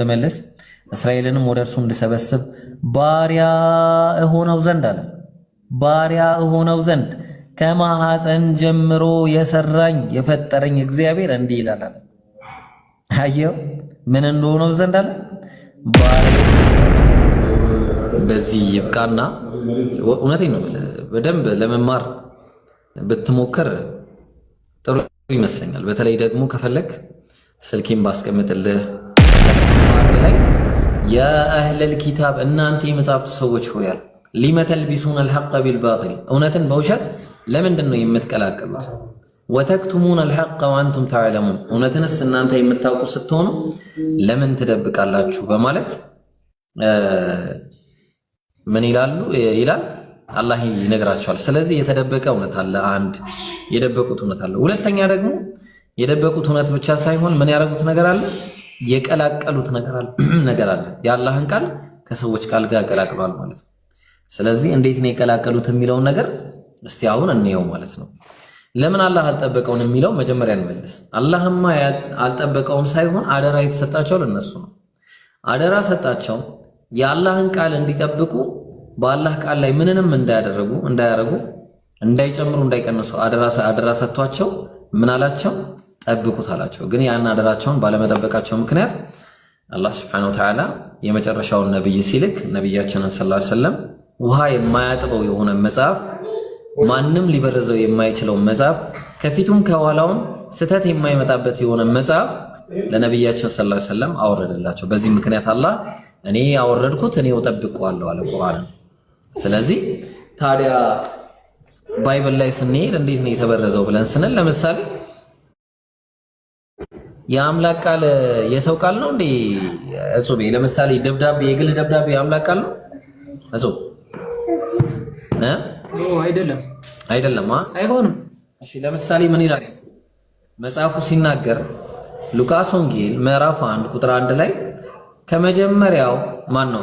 ተመለስ እስራኤልንም ወደ እርሱ እንድሰበስብ ባሪያ እሆነው ዘንድ አለ። ባሪያ እሆነው ዘንድ ከማሐፀን ጀምሮ የሰራኝ የፈጠረኝ እግዚአብሔር እንዲህ ይላል አለ። አየው ምን እንደሆነው ዘንድ አለ ባሪያ። በዚህ ይብቃና እውነቴን ነው በደንብ ለመማር ብትሞክር ጥሩ ይመስለኛል። በተለይ ደግሞ ከፈለክ ስልኬን ባስቀምጥልህ ላይ ያ አህለል ኪታብ እናንተ የመጻፍቱ ሰዎች ሆያል ሊመ ተልቢሱነ አልሐቀ ቢልባጢል እውነትን በውሸት ለምንድን ነው የምትቀላቀሉት? ወተክቱሙነ አልሐቀ ወአንቱም ተዕለሙን እውነትንስ እናንተ የምታውቁ ስትሆኑ ለምን ትደብቃላችሁ? በማለት ምን ይላል አላህ ይነግራቸዋል። ስለዚህ የተደበቀ እውነት አለ፣ አንድ የደበቁት እውነት አለ። ሁለተኛ ደግሞ የደበቁት እውነት ብቻ ሳይሆን ምን ያደረጉት ነገር አለ፣ የቀላቀሉት ነገር አለ። የአላህን ቃል ከሰዎች ቃል ጋር ቀላቅሏል ማለት ነው። ስለዚህ እንዴት ነው የቀላቀሉት የሚለውን ነገር እስቲ አሁን እንየው ማለት ነው። ለምን አላህ አልጠበቀውም የሚለው መጀመሪያ እንመልስ። አላህማ አልጠበቀውም ሳይሆን አደራ የተሰጣቸው ለነሱ ነው። አደራ ሰጣቸው የአላህን ቃል እንዲጠብቁ በአላህ ቃል ላይ ምንንም እንዳያደርጉ እንዳይጨምሩ እንዳይቀንሱ አደራ ሰጥቷቸው ምን አላቸው? ጠብቁት አላቸው። ግን ያን አደራቸውን ባለመጠበቃቸው ምክንያት አላህ Subhanahu Wa Ta'ala የመጨረሻውን ነብይ ሲልክ ነብያችንን ሰለላሁ ዐለይሂ ወሰለም ውሃ የማያጥበው የሆነ መጽሐፍ፣ ማንም ሊበረዘው የማይችለው መጽሐፍ፣ ከፊቱም ከኋላውም ስተት የማይመጣበት የሆነ መጽሐፍ ለነብያችን ሰለላሁ ዐለይሂ ወሰለም አወረደላቸው። በዚህ ምክንያት አላህ እኔ ያወረድኩት እኔው ጠብቀዋለሁ አለ ቁርአን። ስለዚህ ታዲያ ባይብል ላይ ስንሄድ እንዴት ነው የተበረዘው ብለን ስንል ለምሳሌ የአምላክ ቃል የሰው ቃል ነው እንዴ? እጹቤ ለምሳሌ ደብዳቤ የግል ደብዳቤ የአምላክ ቃል ነው እጹብ አይደለም አይሆንም። እሺ ለምሳሌ ምን ይላል መጽሐፉ ሲናገር ሉቃስ ወንጌል ምዕራፍ 1 ቁጥር 1 ላይ ከመጀመሪያው ማን ነው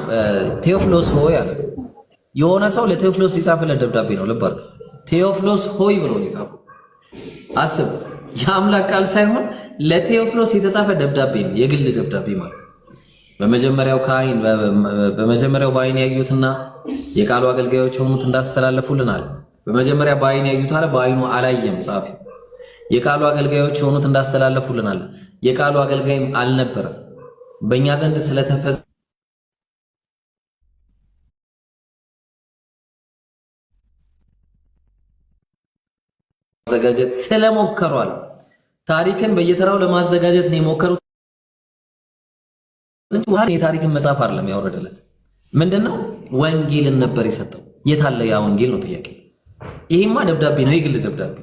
ቴዎፍሎስ ሆይ አለ። የሆነ ሰው ለቴዎፍሎስ የጻፈለት ደብዳቤ ነው። ልብ አድርግ ቴዎፍሎስ ሆይ ብሎ የጻፈው አስብ። የአምላክ ቃል ሳይሆን ለቴዎፍሎስ የተጻፈ ደብዳቤ ነው፣ የግል ደብዳቤ ማለት ነው። በመጀመሪያው በአይን ያዩትና የቃሉ አገልጋዮች የሆኑት እንዳስተላለፉልን አለ። በመጀመሪያ በአይን ያዩት አለ፣ በአይኑ አላየም ጻፊ። የቃሉ አገልጋዮች የሆኑት እንዳስተላለፉልን አለ። የቃሉ አገልጋይም አልነበረም። በእኛ ዘንድ ማዘጋጀት ስለሞከሯል። ታሪክን በየተራው ለማዘጋጀት ነው የሞከሩት እንጂ ዋና የታሪክን መጽሐፍ አይደለም ያወረደለት። ምንድነው ወንጌልን ነበር የሰጠው። የታለ ያ ወንጌል ነው ጥያቄ። ይሄማ ደብዳቤ ነው፣ የግል ደብዳቤ።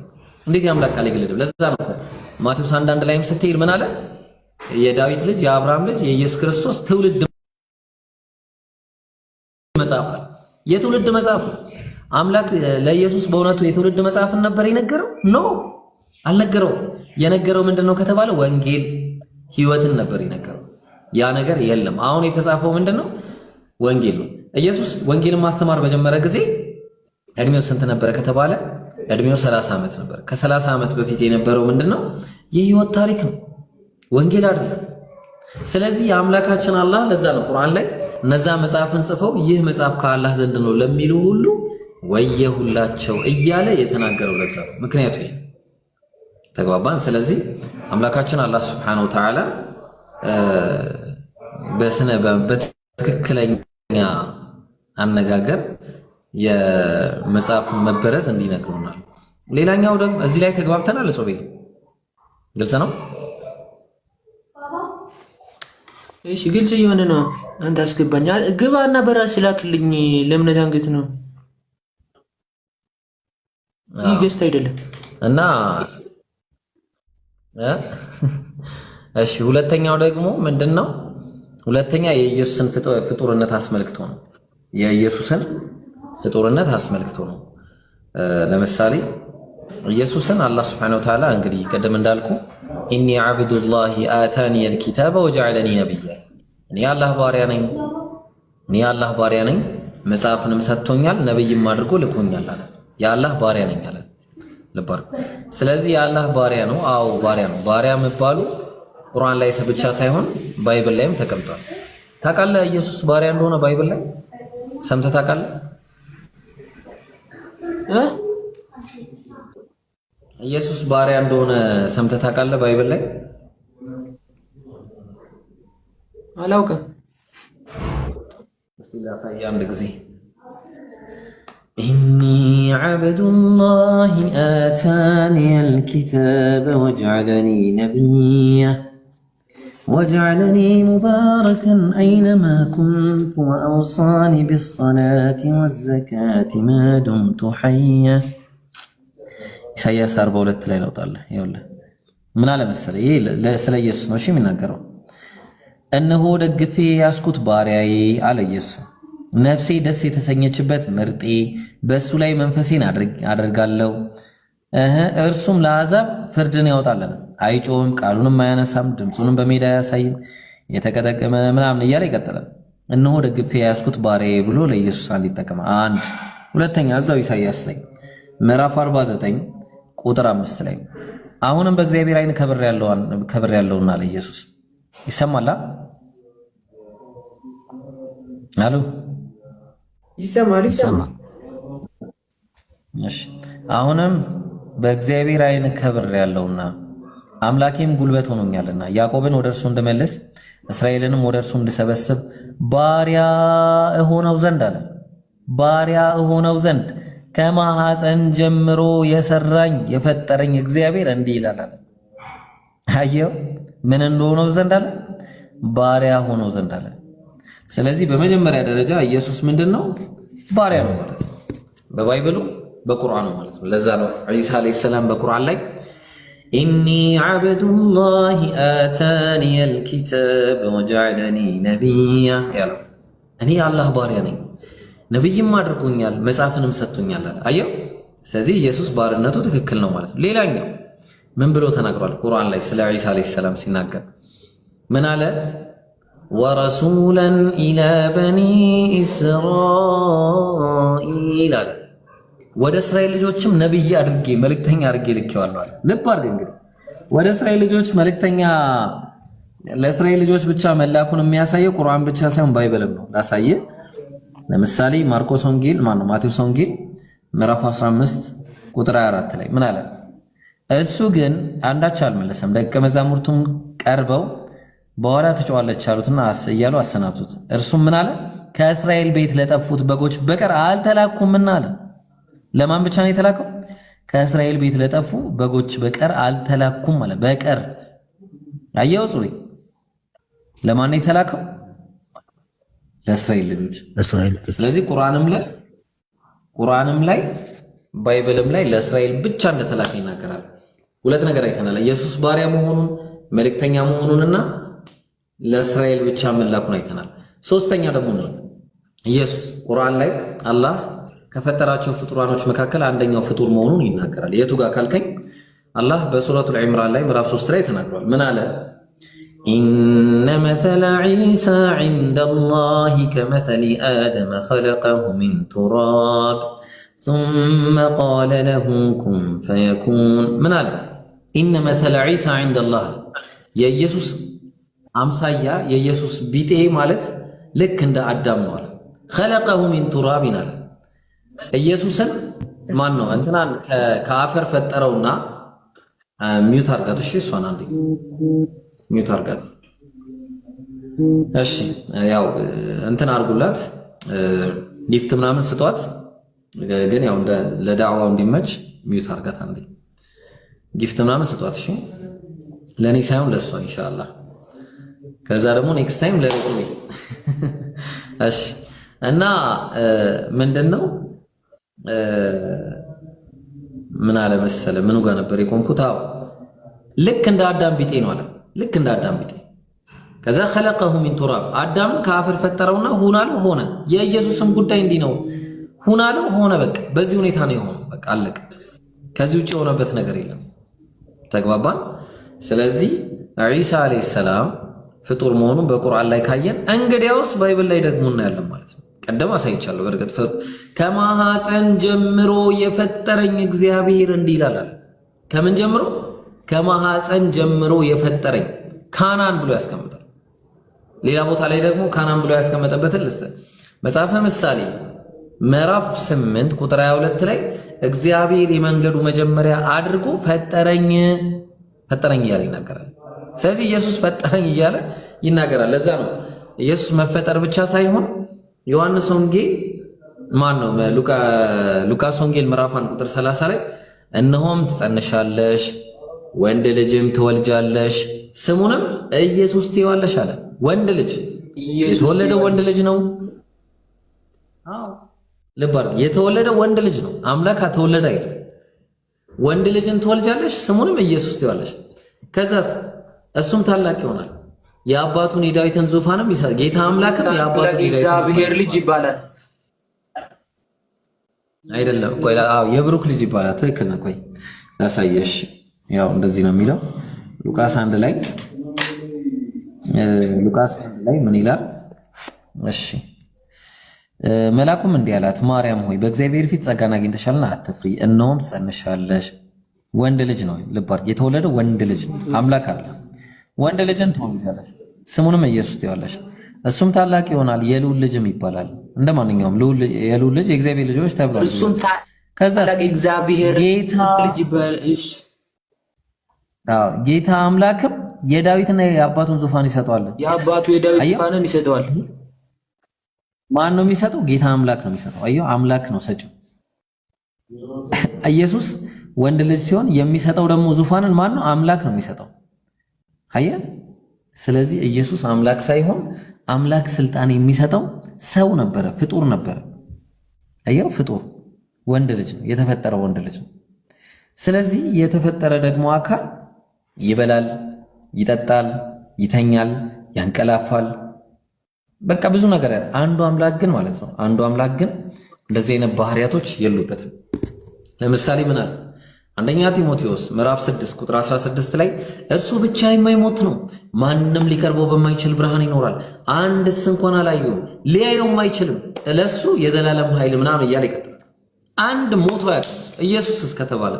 እንዴት ያምላክ ቃል የግል ደብዳቤ? ለዛ ነው ማቴዎስ 1:1 ላይም ስትሄድ ምን አለ? የዳዊት ልጅ የአብርሃም ልጅ የኢየሱስ ክርስቶስ ትውልድ መጽሐፍ አለ። የትውልድ መጽሐፍ አምላክ ለኢየሱስ በእውነቱ የትውልድ መጽሐፍን ነበር የነገረው? ኖ አልነገረው። የነገረው ምንድነው ከተባለ ወንጌል ህይወትን ነበር የነገረው። ያ ነገር የለም። አሁን የተጻፈው ምንድነው? ወንጌል ነው። ኢየሱስ ወንጌልን ማስተማር በጀመረ ጊዜ እድሜው ስንት ነበረ ከተባለ እድሜው 30 ዓመት ነበር። ከ30 ዓመት በፊት የነበረው ምንድነው? የህይወት ታሪክ ነው፣ ወንጌል አይደለም። ስለዚህ የአምላካችን አላህ ለዛ ነው ቁርአን ላይ እነዛ መጽሐፍን ጽፈው ይህ መጽሐፍ ከአላህ ዘንድ ነው ለሚሉ ሁሉ ወየሁላቸው እያለ የተናገረው ለዛ ነው። ምክንያቱ ይሄ ተግባባን። ስለዚህ አምላካችን አላህ Subhanahu Wa Ta'ala በትክክለኛ አነጋገር የመጽሐፍ መበረዝ እንዲነግሩናል። ሌላኛው ደግሞ እዚህ ላይ ተግባብተናል። ጾቤ ግልጽ ነው። እሺ ግልጽ የሆነ ነው። አንተ አስገባኝ ግባና በራስ ላክልኝ። ለምነት አንገት ነው ይገስት አይደለም እና እሺ ሁለተኛው ደግሞ ምንድነው? ሁለተኛ የኢየሱስን ፍጡርነት አስመልክቶ ነው። የኢየሱስን ፍጡርነት አስመልክቶ ነው። ለምሳሌ ኢየሱስን አላህ Subhanahu Wa Ta'ala እንግዲህ ቀደም እንዳልኩ ኢኒ አብዱላሂ አታኒ አልኪታበ ወጀዐለኒ ነብያ፣ እኔ አላህ ባሪያ ነኝ መጽሐፍንም ሰጥቶኛል ነብይም አድርጎ ልኮኛል አለ። የአላህ ባሪያ ነኝ አለ። ልባር ስለዚህ የአላህ ባሪያ ነው። አዎ ባሪያ ነው። ባሪያ መባሉ ቁርአን ላይ ብቻ ሳይሆን ባይብል ላይም ተቀምጧል። ታውቃለህ ኢየሱስ ባሪያ እንደሆነ ባይብል ላይ ሰምተህ ታውቃለህ? ኢየሱስ ባሪያ እንደሆነ ሰምተህ ታውቃለህ? ባይብል ላይ አላውቅም። እስቲ ላሳየህ አንድ ጊዜ إني عبد الله آتاني الكتاب وجعلني نبيا وجعلني مباركا أينما كنت وأوصاني بالصلاة والزكاة ما دمت حيا ኢሳይያስ 42 ላይ ነው ታለ ይኸውልህ ምን አለ መሰለህ ይሄ ስለ ኢየሱስ ነው እሺ የሚናገረው እነሆ ደግፌ ያስኩት ባሪያዬ አለ ኢየሱስ ነፍሴ ደስ የተሰኘችበት ምርጤ በሱ ላይ መንፈሴን አደርጋለሁ እርሱም ለአሕዛብ ፍርድን ያወጣልን አይጮህም ቃሉንም አያነሳም ድምፁንም በሜዳ አያሳይም የተቀጠቀመ ምናምን እያለ ይቀጥላል እነሆ ደግፌ ያስኩት ባሪያዬ ብሎ ለኢየሱስ አንድ ይጠቀማ አንድ ሁለተኛ እዛው ኢሳይያስ ላይ ምዕራፍ 49 ቁጥር 5 ላይ አሁንም በእግዚአብሔር ዓይን ከብር ያለውና አለ ኢየሱስ ይሰማል አሉ ይሰማል እሺ አሁንም በእግዚአብሔር ዓይን ከብር ያለውና አምላኬም ጉልበት ሆኖኛልና ያዕቆብን ወደ እርሱ እንድመልስ እስራኤልንም ወደ እርሱ እንድሰበስብ ባሪያ እሆነው ዘንድ አለ ባሪያ እሆነው ዘንድ ከማኅፀን ጀምሮ የሰራኝ የፈጠረኝ እግዚአብሔር እንዲህ ይላል አለ አየው ምን እንደሆነው ዘንድ አለ ባሪያ ሆነው ዘንድ አለ ስለዚህ በመጀመሪያ ደረጃ ኢየሱስ ምንድነው ባሪያ ነው ማለት ነው በባይብሉ በቁርአኑ ማለት ነው ለዛ ነው ኢሳ አለይሂ ሰላም በቁርአን ላይ ኢኒ አብዱላሂ አታኒ አልኪታብ ወጀዐለኒ ነቢያ ያለው እኔ አላህ ባሪያ ነኝ ነብይም አድርጎኛል መጽሐፍንም ሰጥቶኛል አለ አየው ስለዚህ ኢየሱስ ባርነቱ ትክክል ነው ማለት ነው ሌላኛው ምን ብሎ ተናግሯል ቁርአን ላይ ስለ ኢሳ አለይሂ ሰላም ሲናገር ምን አለ ወረሱላን ኢላ በኒ እስራኢል አለ ወደ እስራኤል ልጆችም ነብይ አድርጌ መልእክተኛ አድርጌ ልኬዋለሁ አለ ልብ አድርግ እንግዲህ ወደ እስራኤል ልጆች መልእክተኛ ለእስራኤል ልጆች ብቻ መላኩን የሚያሳየው ቁርአን ብቻ ሳይሆን ባይብልም ነው ላሳየ ለምሳሌ ማርቆስ ወንጌል ማቴዎስ ወንጌል ምዕራፍ 15 ቁጥር 24 ላይ ምን አለ እሱ ግን አንዳች አልመለሰም ደቀ መዛሙርቱም ቀርበው በኋላ ትጮኻለች አሉትና እያሉ አሰናብቱት እርሱም ምን አለ ከእስራኤል ቤት ለጠፉት በጎች በቀር አልተላኩምና አለ ለማን ብቻ ነው የተላከው ከእስራኤል ቤት ለጠፉ በጎች በቀር አልተላኩም አለ በቀር አየው ጽሪ ለማን ነው የተላከው ለእስራኤል ልጆች ስለዚህ ቁርአንም ላይ ባይብልም ላይ ለእስራኤል ብቻ እንደተላከ ይናገራል ሁለት ነገር አይተናል ኢየሱስ ባሪያ መሆኑን መልእክተኛ መሆኑንና ለእስራኤል ብቻ መላኩን አይተናል ሶስተኛ ደግሞ ነው ኢየሱስ ቁርአን ላይ አላህ ከፈጠራቸው ፍጡራኖች መካከል አንደኛው ፍጡር መሆኑን ይናገራል የቱ ጋር ካልከኝ አላህ በሱረቱል ኢምራን ላይ ምዕራፍ 3 ላይ ተናግሯል ምን አለ ኢነ መተለ ዒሳ ዒንደላሂ ከመተሊ አደም ኸለቀሁ ሚን ቱራብ ثم قال له كن فيكون من አለ ኢነ መተለ ዒሳ ዒንደላህ የኢየሱስ አምሳያ የኢየሱስ ቢጤ ማለት ልክ እንደ አዳም ነው አለ خلقه من تراب አለ ኢየሱስን ማን ነው እንትናን ከአፈር ፈጠረውና ሚውት አርጋት እሺ እሷን አንዴ ሚውት አርጋት እሺ ያው እንትን አርጉላት ጊፍት ምናምን ስጧት ግን ያው እንደ ለዳዕዋው እንዲመች ሚውት አርጋት አንዴ ጊፍት ምናምን ስጧት እሺ ለኔ ሳይሆን ለሷ ኢንሻአላህ ከዛ ደግሞ ኔክስት ታይም ለሩቁ እሺ እና ምንድነው ምን አለ መሰለ ምኑ ጋር ነበር የቆምኩት አው ልክ እንደ አዳም ቢጤ ነው አለ ልክ እንደ አዳም ቢጤ ከዛ خلقه من تراب አዳም ከአፈር ፈጠረውና ሁናለው ሆነ የኢየሱስም ጉዳይ እንዲህ ነው ሁናለው ሆነ በቃ በዚህ ሁኔታ ነው የሆነው በቃ አለቀ ከዚህ ውጪ የሆነበት ነገር የለም ተግባባን ስለዚህ ኢሳ አለይሂ ሰላም ፍጡር መሆኑን በቁርአን ላይ ካየን እንግዲያውስ ባይብል ላይ ደግሞ እናያለን ማለት ነው ቀደም አሳይቻለሁ በርግጥ ከማኅፀን ጀምሮ የፈጠረኝ እግዚአብሔር እንዲህ ይላል ከምን ጀምሮ ከማኅፀን ጀምሮ የፈጠረኝ ካናን ብሎ ያስቀምጣል። ሌላ ቦታ ላይ ደግሞ ካናን ብሎ ያስቀመጠበትን ልስጥ። መጽሐፈ ምሳሌ ምዕራፍ 8 ቁጥር 22 ላይ እግዚአብሔር የመንገዱ መጀመሪያ አድርጎ ፈጠረኝ እያለ ይናገራል። ስለዚህ ኢየሱስ ፈጠረኝ እያለ ይናገራል። ለዛ ነው ኢየሱስ መፈጠር ብቻ ሳይሆን ዮሐንስ ወንጌል ሉቃስ ወንጌል ምዕራፍ 1 ቁጥር 30 ላይ እነሆም ትጸንሻለሽ ወንድ ልጅም ትወልጃለሽ ስሙንም ኢየሱስ ትይዋለሽ አለ። ወንድ ልጅ የተወለደው ወንድ ልጅ ነው። ልባር የተወለደው ወንድ ልጅ ነው። አምላክ ተወለደ አይደል? ወንድ ልጅን ትወልጃለሽ ስሙንም ኢየሱስ ትይዋለሽ። ከዛስ እሱም ታላቅ ይሆናል የአባቱን የዳዊትን ዙፋንም ይሰራል። ጌታ አምላክም የአባቱን የእግዚአብሔር ልጅ ይባላል አይደለም? ቆይ የብሩክ ልጅ ይባላል። ትክክል ነው። ቆይ ላሳየሽ። ያው እንደዚህ ነው የሚለው ሉቃስ 1 ላይ ምን ይላል? እሺ መልአኩም እንዲህ አላት፣ ማርያም ሆይ በእግዚአብሔር ፊት ጸጋን አግኝተሻልና አትፍሪ፣ እነሆም ትጸንሻለሽ ወንድ ልጅ ነው። ልብ አድርጊ፣ የተወለደ ወንድ ልጅ ነው። አምላክ አለ። ወንድ ልጅን ትወልጃለሽ ስሙንም ኢየሱስ ትይዋለሽ። እሱም ታላቅ ይሆናል የልዑል ልጅም ይባላል። እንደማንኛውም የልዑል ልጅ የእግዚአብሔር ልጆች ተብሏል። እሱም ታላቅ እግዚአብሔር ልጅ ይባላል። እሺ ጌታ አምላክም የዳዊትና የአባቱን ዙፋን ይሰጠዋል። የአባቱ የዳዊት ዙፋንን ይሰጠዋል። ማን ነው የሚሰጠው? ጌታ አምላክ ነው የሚሰጠው። አየው፣ አምላክ ነው ሰጪው። ኢየሱስ ወንድ ልጅ ሲሆን የሚሰጠው ደግሞ ዙፋንን ማን ነው? አምላክ ነው የሚሰጠው። አየህ፣ ስለዚህ ኢየሱስ አምላክ ሳይሆን አምላክ ስልጣን የሚሰጠው ሰው ነበረ፣ ፍጡር ነበረ። አየው፣ ፍጡር ወንድ ልጅ ነው፣ የተፈጠረ ወንድ ልጅ ነው። ስለዚህ የተፈጠረ ደግሞ አካል ይበላል፣ ይጠጣል፣ ይተኛል፣ ያንቀላፋል፣ በቃ ብዙ ነገር ያለ አንዱ አምላክ ግን ማለት ነው። አንዱ አምላክ ግን እንደዚህ አይነት ባህሪያቶች የሉበትም። ለምሳሌ ምን አለ? አንደኛ ጢሞቴዎስ ምዕራፍ 6 ቁጥር 16 ላይ እርሱ ብቻ የማይሞት ነው፣ ማንም ሊቀርበው በማይችል ብርሃን ይኖራል፣ አንድስ እንኳን አላየውም፣ ሊያየውም አይችልም፣ ለሱ የዘላለም ኃይል ምናምን እያለ ይቀጥላል። አንድ ሞቶ ያውቃል ኢየሱስ እስከተባለ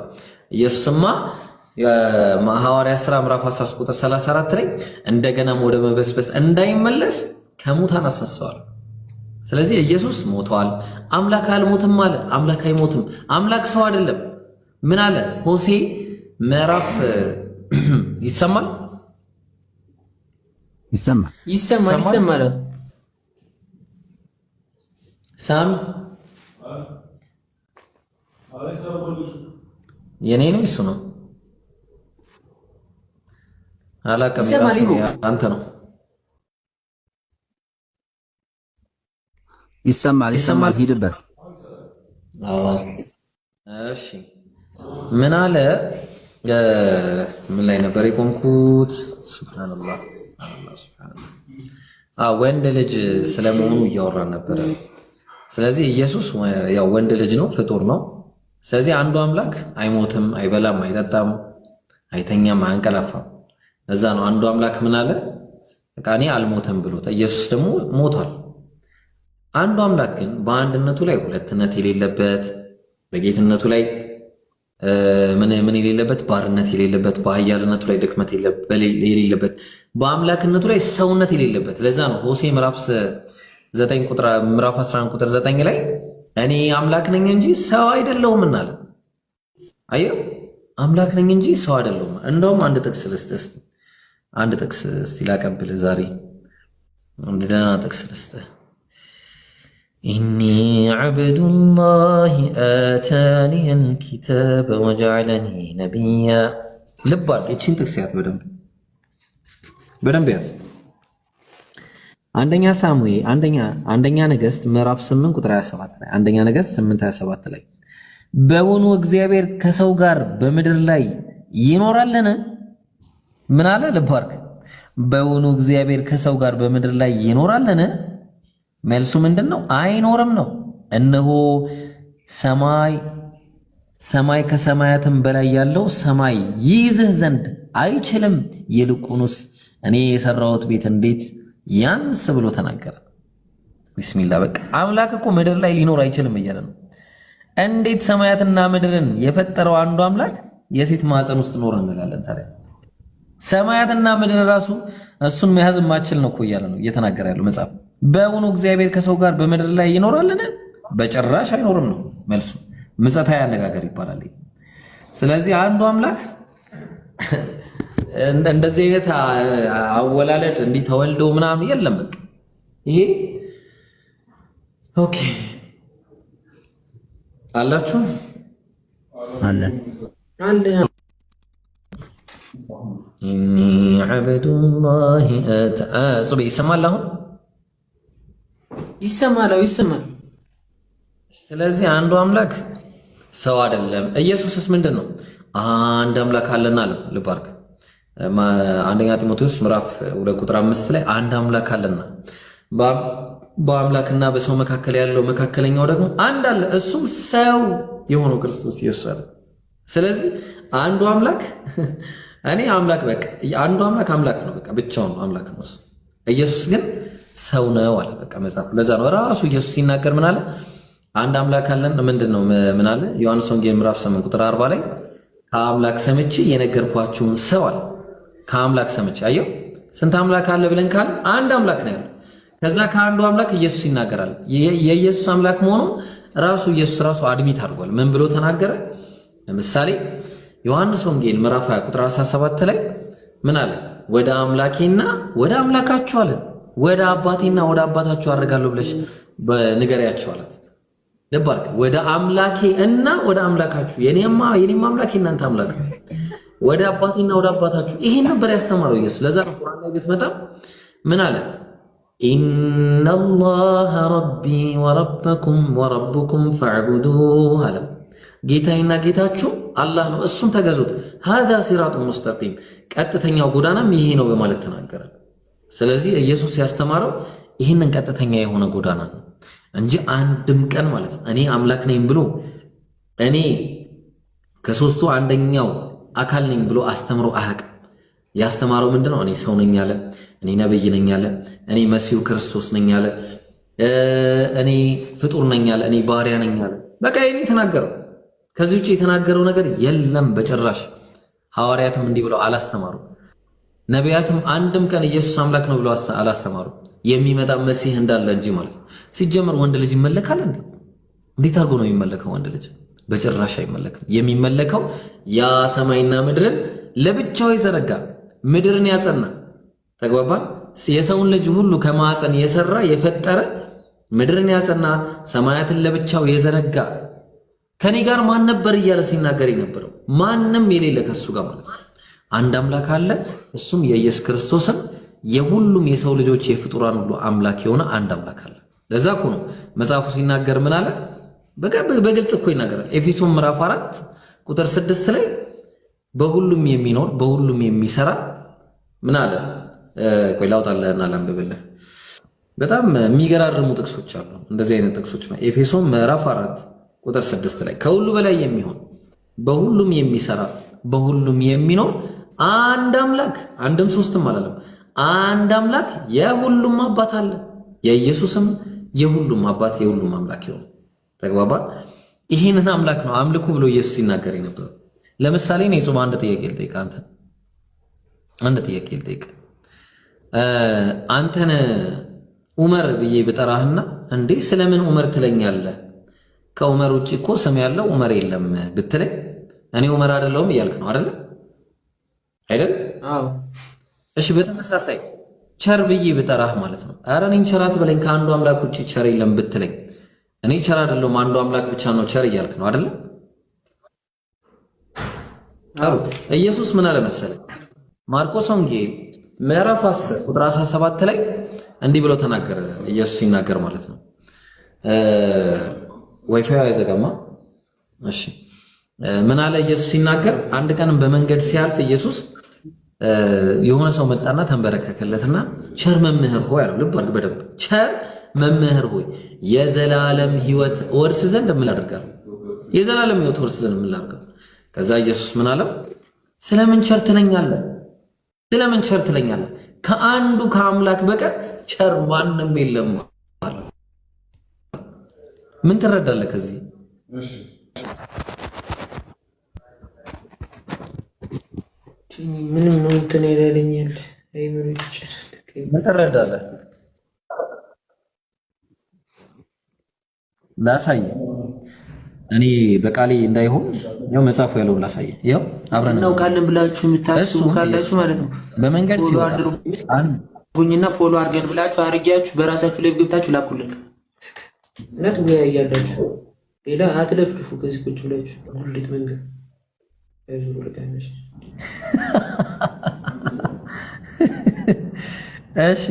ኢየሱስማ የሐዋርያት ሥራ ምዕራፍ 13 ቁጥር 34 ላይ እንደገናም ወደ መበስበስ እንዳይመለስ ከሙታን አስነሳዋል። ስለዚህ ኢየሱስ ሞቷል። አምላክ አልሞትም አለ። አምላክ አይሞትም። አምላክ ሰው አይደለም። ምን አለ? ሆሴ ምዕራፍ ይሰማል ሳም የኔ ነው እሱ ነው አላቀም አንተ ነው ይሰማል። ሂድበት። እሺ ምን አለ? ምን ላይ ነበር የቆምኩት? ሱብሃንአላህ ወንድ ልጅ ስለመሆኑ እያወራን ነበረ። ስለዚህ ኢየሱስ ያው ወንድ ልጅ ነው፣ ፍጡር ነው። ስለዚህ አንዱ አምላክ አይሞትም፣ አይበላም፣ አይጠጣም፣ አይተኛም፣ አያንቀላፋም። ለዛ ነው አንዱ አምላክ ምን አለ? በቃ እኔ አልሞተም ብሎት። ኢየሱስ ደግሞ ሞቷል። አንዱ አምላክ ግን በአንድነቱ ላይ ሁለትነት የሌለበት፣ በጌትነቱ ላይ ምን የሌለበት፣ ባርነት የሌለበት፣ በኃያልነቱ ላይ ድክመት የሌለበት፣ በአምላክነቱ ላይ ሰውነት የሌለበት። ለዛ ነው ሆሴ ምዕራፍ 11 ቁጥር 9 ላይ እኔ አምላክ ነኝ እንጂ ሰው አይደለሁም እናለ። አየው፣ አምላክ ነኝ እንጂ ሰው አይደለሁም። እንደውም አንድ ጥቅስ ልስጥህ፣ አንድ ጥቅስ እስቲ ላቀብልህ ዛሬ፣ አንድ ደህና ጥቅስ ልስጥህ። ኢኒ ዐብዱላሂ አታኒየል ኪታበ ወጀዐለኒ ነቢያ። ልብ አድርግ፣ ይህችን ጥቅስ ያት በደንብ ያት። አንደኛ ነገሥት ምዕራፍ 8 ቁጥር 27 ላይ አንደኛ ነገሥት 8:27 ላይ በውኑ እግዚአብሔር ከሰው ጋር በምድር ላይ ይኖራልን? ምን አለ? ልብ አድርግ። በውኑ እግዚአብሔር ከሰው ጋር በምድር ላይ ይኖራልን? መልሱ ምንድን ነው? አይኖርም ነው። እነሆ ሰማይ ከሰማያትም በላይ ያለው ሰማይ ይይዝህ ዘንድ አይችልም፣ ይልቁንስ እኔ የሰራሁት ቤት እንዴት ያንስ ብሎ ተናገረ። ቢስሚላ። በቃ አምላክ እኮ ምድር ላይ ሊኖር አይችልም እያለ ነው። እንዴት ሰማያትና ምድርን የፈጠረው አንዱ አምላክ የሴት ማህፀን ውስጥ ኖር እንላለን ታዲያ? ሰማያትና ምድር ራሱ እሱን መያዝ የማይችል ነው እኮ እያለ ነው እየተናገረ ያለው መጽሐፍ። በእውኑ እግዚአብሔር ከሰው ጋር በምድር ላይ ይኖራልን? በጭራሽ አይኖርም ነው መልሱ። ምጸታዊ አነጋገር ይባላል። ስለዚህ አንዱ አምላክ እንደዚህ አይነት አወላለድ እንዲህ ተወልዶ ምናምን የለም። በቃ ይሄ ኦኬ አላችሁ አለ ኢኒ ዐብዱላሂ ሱብ ይሰማል። አሁን ይሰማል። ስለዚህ አንዱ አምላክ ሰው አይደለም። ኢየሱስስ ምንድን ነው? አንድ አምላክ አለና አለ። ልብ አድርግ። አንደኛ ጢሞቴዎስ ምዕራፍ 2 ቁጥር 5 ላይ አንድ አምላክ አለና በአምላክና በሰው መካከል ያለው መካከለኛው ደግሞ አንድ አለ፣ እሱም ሰው የሆነው ክርስቶስ ኢየሱስ አለ። ስለዚህ አንዱ አምላክ እኔ አምላክ በቃ አንዱ አምላክ አምላክ ነው፣ በቃ ብቻውን አምላክ ነው። ኢየሱስ ግን ሰው ነው አለ። በቃ መጽሐፍ ለዛ ነው ራሱ ኢየሱስ ሲናገር ምን አለ? አንድ አምላክ አለን። ምንድነው ምን አለ? ዮሐንስ ወንጌል ምዕራፍ 8 ቁጥር 40 ላይ ከአምላክ ሰምቼ የነገርኳችሁን ሰው አለ። ከአምላክ ሰምቼ አየው። ስንት አምላክ አለ ብለን ካለ አንድ አምላክ ነው ያለው። ከዛ ከአንዱ አምላክ ኢየሱስ ይናገራል። የኢየሱስ አምላክ መሆኑ ራሱ ኢየሱስ ራሱ አድሚት አድርጓል። ምን ብሎ ተናገረ? ለምሳሌ ዮሐንስ ወንጌል ምዕራፍ 20 ቁጥር 17 ላይ ምን አለ? ወደ አምላኬና ወደ አምላካችሁ አለ፣ ወደ አባቴና ወደ አባታችሁ አደርጋለሁ ብለሽ ንገሪያቸው አለ። ልብ አድርግ። ወደ አምላኬ እና ወደ አምላካችሁ፣ የኔም አምላክ የእናንተ አምላክ፣ ወደ አባቴና ወደ አባታችሁ። ይሄን ነበር ያስተማረው ኢየሱስ። ለዛ ነው ቁርአን ላይ ብትመጣ ምን አለ? ኢነላህ ረቢ ወረበኩም ወረቡኩም ፈዕቡዱህ አለ። ጌታዬና ጌታችሁ አላህ ነው፣ እሱን ተገዙት። ሃዛ ሲራጡ ሙስተቂም፣ ቀጥተኛው ጎዳናም ይሄ ነው በማለት ተናገረ። ስለዚህ ኢየሱስ ያስተማረው ይህንን ቀጥተኛ የሆነ ጎዳና ነው እንጂ አንድም ቀን ማለት ነው እኔ አምላክ ነኝ ብሎ እኔ ከሶስቱ አንደኛው አካል ነኝ ብሎ አስተምሮ አያውቅም። ያስተማረው ምንድነው? እኔ ሰው ነኝ አለ፣ እኔ ነብይ ነኝ አለ፣ እኔ መሲሁ ክርስቶስ ነኝ አለ፣ እኔ ፍጡር ነኝ አለ፣ እኔ ባሪያ ነኝ አለ። በቃ ይሄን የተናገረው። ከዚህ ውጪ የተናገረው ነገር የለም በጭራሽ። ሐዋርያትም እንዲህ ብለው አላስተማሩ። ነቢያትም አንድም ቀን ኢየሱስ አምላክ ነው ብለው አላስተማሩ። የሚመጣ መሲህ እንዳለ እንጂ ማለት ነው። ሲጀመር ወንድ ልጅ ይመለካል እንዴ? እንዴት አድርጎ ነው የሚመለከው ወንድ ልጅ? በጭራሽ አይመለክም። የሚመለከው ያ ሰማይና ምድርን ለብቻው የዘረጋ ምድርን ያጸና ተግባባ። የሰውን ልጅ ሁሉ ከማዕፀን የሰራ የፈጠረ ምድርን ያጸና ሰማያትን ለብቻው የዘረጋ ከኔ ጋር ማን ነበር እያለ ሲናገር የነበረው ማንም የሌለ ከሱ ጋር ማለት ነው። አንድ አምላክ አለ፣ እሱም የኢየሱስ ክርስቶስም የሁሉም የሰው ልጆች የፍጡራን ሁሉ አምላክ የሆነ አንድ አምላክ አለ። ለዛ እኮ ነው መጽሐፉ ሲናገር ምን አለ? በግልጽ እኮ ይናገራል። ኤፌሶን ምዕራፍ 4 ቁጥር 6 ላይ በሁሉም የሚኖር በሁሉም የሚሰራ ምን አለ? ቆይ ላውጣልህና ላንብብልህ። በጣም የሚገራርሙ ጥቅሶች አሉ። እንደዚህ አይነት ጥቅሶች ኤፌሶን ምዕራፍ 4 ቁጥር 6 ላይ ከሁሉ በላይ የሚሆን በሁሉም የሚሰራ በሁሉም የሚኖር አንድ አምላክ፣ አንድም ሶስትም አላለም፣ አንድ አምላክ የሁሉም አባት አለ። የኢየሱስም የሁሉም አባት የሁሉም አምላክ ይሁን። ተግባባ። ይሄንን አምላክ ነው አምልኩ ብሎ ኢየሱስ ሲናገር የነበረው። ለምሳሌ እኔ ጾም አንድ ጥያቄ ልጠይቅ፣ አንድ ጥያቄ ልጠይቅ። አንተን ዑመር ብዬ ብጠራህና እንዴ ስለምን ዑመር ትለኛለህ? ከዑመር ውጭ እኮ ስም ያለው ዑመር የለም ብትለኝ እኔ ዑመር አይደለሁም እያልክ ነው አይደል? አዎ። እሺ በተመሳሳይ ቸር ብዬ ብጠራህ ማለት ነው። ኧረ እኔን ቸር አትበለኝ ከአንዱ አምላክ ውጭ ቸር የለም ብትለኝ እኔ ቸር አይደለሁም አንዱ አምላክ ብቻ ነው ቸር እያልክ ነው አይደል? አዎ። ኢየሱስ ምን አለ መሰለህ? ማርቆስ ወንጌል ምዕራፍ 10 ቁጥር 17 ላይ እንዲህ ብሎ ተናገረ። ኢየሱስ ሲናገር ማለት ነው። ዋይፋይ አይዘጋማ። እሺ ምን አለ ኢየሱስ ሲናገር? አንድ ቀንም በመንገድ ሲያልፍ ኢየሱስ የሆነ ሰው መጣና ተንበረከከለትና ቸር መምህር ሆይ አለው። ልብ አድርግ በደንብ ቸር መምህር ሆይ የዘላለም ሕይወት ወርስ ዘንድ ምን ላድርጋለሁ? የዘላለም ሕይወት ወርስ ዘንድ ምን ላድርጋለሁ? ከዛ ኢየሱስ ምን አለው? ስለምን ቸር ትለኛለህ? ስለምን ቸር ትለኛለህ? ከአንዱ ከአምላክ በቀር ቸር ማንም የለም አለ። ምን ትረዳለህ ከዚህ? ምንም ነው እንትን ይለኛል። አይምሮ ይጨናነቅ። ምን ትረዳለህ? ላሳየህ እኔ በቃሌ እንዳይሆን ያው መጽሐፉ ያለው ላሳየህ። ያው አብረን እናውቃለን ብላችሁ የምታስቡ ካላችሁ ማለት ነው በመንገድ ሲወጣ አድርጉኝና ፎሎ አድርገን ብላችሁ አድርጊያችሁ በራሳችሁ ላይ ገብታችሁ ላኩልን። እናት ያያላችሁ ሌላ አትለፍልፉ። ከዚህ ቁጭ ብላችሁ ሁሌት መንገድ አይዞህ ለካነሽ እሺ።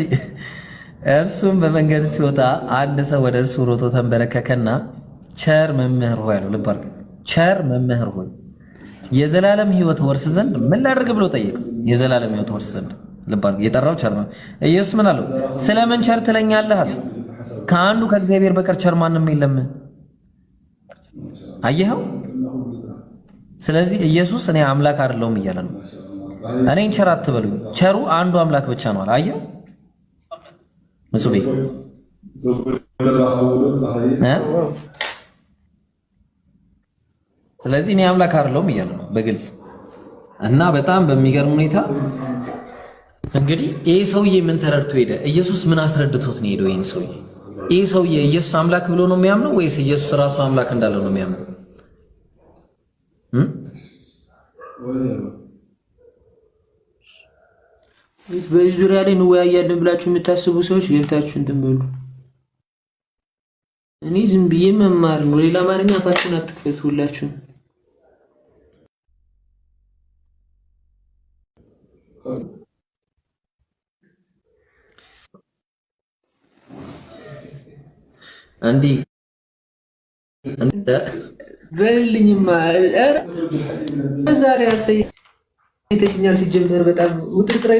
እርሱም በመንገድ ሲወጣ አንድ ሰው ወደ እርሱ ሮጦ ተንበረከከና ቸር መምህር ሆይ አለው። ልብ አድርግ። ቸር መምህር ሆይ የዘላለም ሕይወት ወርስ ዘንድ ምን ላድርግ ብሎ ጠየቀው። የዘላለም ሕይወት ወርስ ዘንድ ልብ አድርግ። የጠራው ቸር ነው። ኢየሱስ ምን አለው? ስለምን ቸር ትለኛለህ አለው። ከአንዱ ከእግዚአብሔር በቀር ቸር ማንም የለም። አየኸው? ስለዚህ ኢየሱስ እኔ አምላክ አይደለሁም እያለ ነው። እኔን ቸር አትበሉኝ፣ ቸሩ አንዱ አምላክ ብቻ ነው አለ። አየኸው? ምጹቤ ስለዚህ እኔ አምላክ አይደለሁም እያለ ነው በግልጽ እና በጣም በሚገርም ሁኔታ እንግዲህ ይህ ሰውዬ ምን ተረድቶ ሄደ? ኢየሱስ ምን አስረድቶት ነው ሄደው? ይህን ሰውዬ ይህ ሰውዬ ኢየሱስ አምላክ ብሎ ነው የሚያምነው ወይስ ኢየሱስ ራሱ አምላክ እንዳለው ነው የሚያምነው? በዚህ ዙሪያ ላይ እንወያያለን ብላችሁ የምታስቡ ሰዎች ገብታችሁ እንትን በሉ። እኔ ዝም ብዬ መማር ነው። ሌላ አማርኛ አፋችሁን አትክፈቱ ሁላችሁ። እንዲህ በልልኝማ ዛሬ አሳይተሽኛል። ሲጀመር በጣም ውጥርጥራ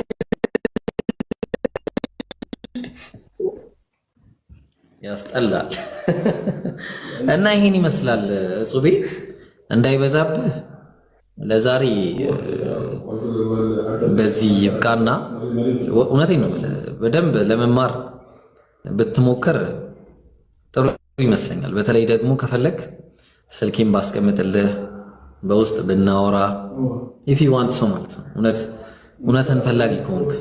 ያስጠላል እና ይሄን ይመስላል። እጹቤ እንዳይበዛብህ ለዛሬ በዚህ ይብቃና እውነቴን ነው በደንብ ለመማር ብትሞክር ጥሩ ይመስለኛል። በተለይ ደግሞ ከፈለክ ስልኬን ባስቀምጥልህ በውስጥ ብናወራ if you want so ማለት ነው እውነትን ፈላጊ ከሆንክ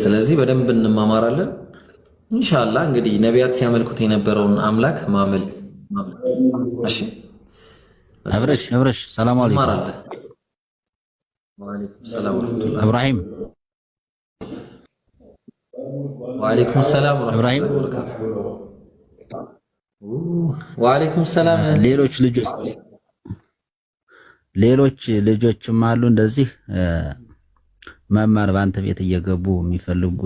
ስለዚህ በደንብ እንማማራለን ኢንሻአላህ። እንግዲህ ነቢያት ሲያመልኩት የነበረውን አምላክ ማመል እሺ። አብረሽ ሰላም አለይኩም። ወአለይኩም ሰላም ወራህመቱላህ። ኢብራሂም ወአለይኩም ሰላም ወራህመቱላህ ወበረካቱ። ወአለይኩም ሰላም። ሌሎች ልጆችም አሉ እንደዚህ መማር በአንተ ቤት እየገቡ የሚፈልጉ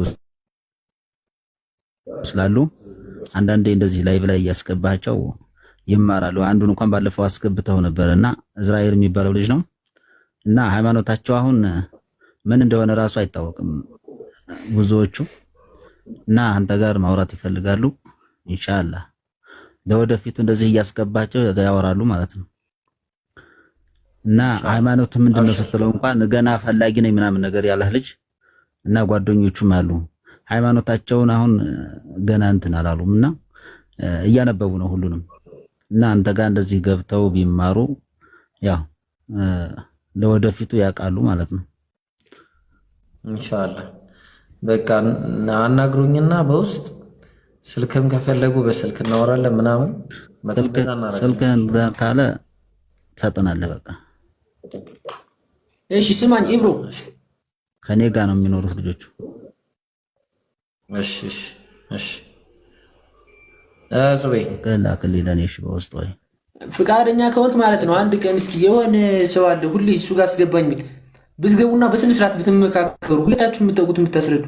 ስላሉ አንዳንዴ እንደዚህ ላይቭ ላይ እያስገባቸው ይማራሉ። አንዱን እንኳን ባለፈው አስገብተው ነበርና እስራኤል የሚባለው ልጅ ነው እና ሃይማኖታቸው አሁን ምን እንደሆነ ራሱ አይታወቅም ብዙዎቹ እና አንተ ጋር ማውራት ይፈልጋሉ። ኢንሻአላህ ለወደፊቱ እንደዚህ እያስገባቸው ያወራሉ ማለት ነው። እና ሃይማኖት ምንድነው ስትለው እንኳን ገና ፈላጊ ነኝ ምናምን ነገር ያለህ ልጅ እና ጓደኞቹም አሉ ሃይማኖታቸውን አሁን ገና እንትን አላሉም እና እያነበቡ ነው ሁሉንም እና አንተ ጋር እንደዚህ ገብተው ቢማሩ ያው ለወደፊቱ ያውቃሉ ማለት ነው። ኢንሻአላህ በቃ አናግሩኝና በውስጥ ስልክም ከፈለጉ በስልክ እናወራለን ምናምን ስልክህን ካለ ሰጠናለህ በቃ እሺ። ስማኝ ኢብሮ ከኔ ጋር ነው የሚኖሩት ልጆቹ። እሺ አዙበይ ከላክልኝ ለኔ እሺ በውስጥ ወይ ፍቃደኛ ከሆንክ ማለት ነው። አንድ ቀን እስኪ የሆነ ሰው አለ ሁሌ እሱ ጋር አስገባኝ ቢል ብትገቡና በስነ ስርዓት ብትመካከሩ ሁለታችሁ የምታውቁት የምታስረዱ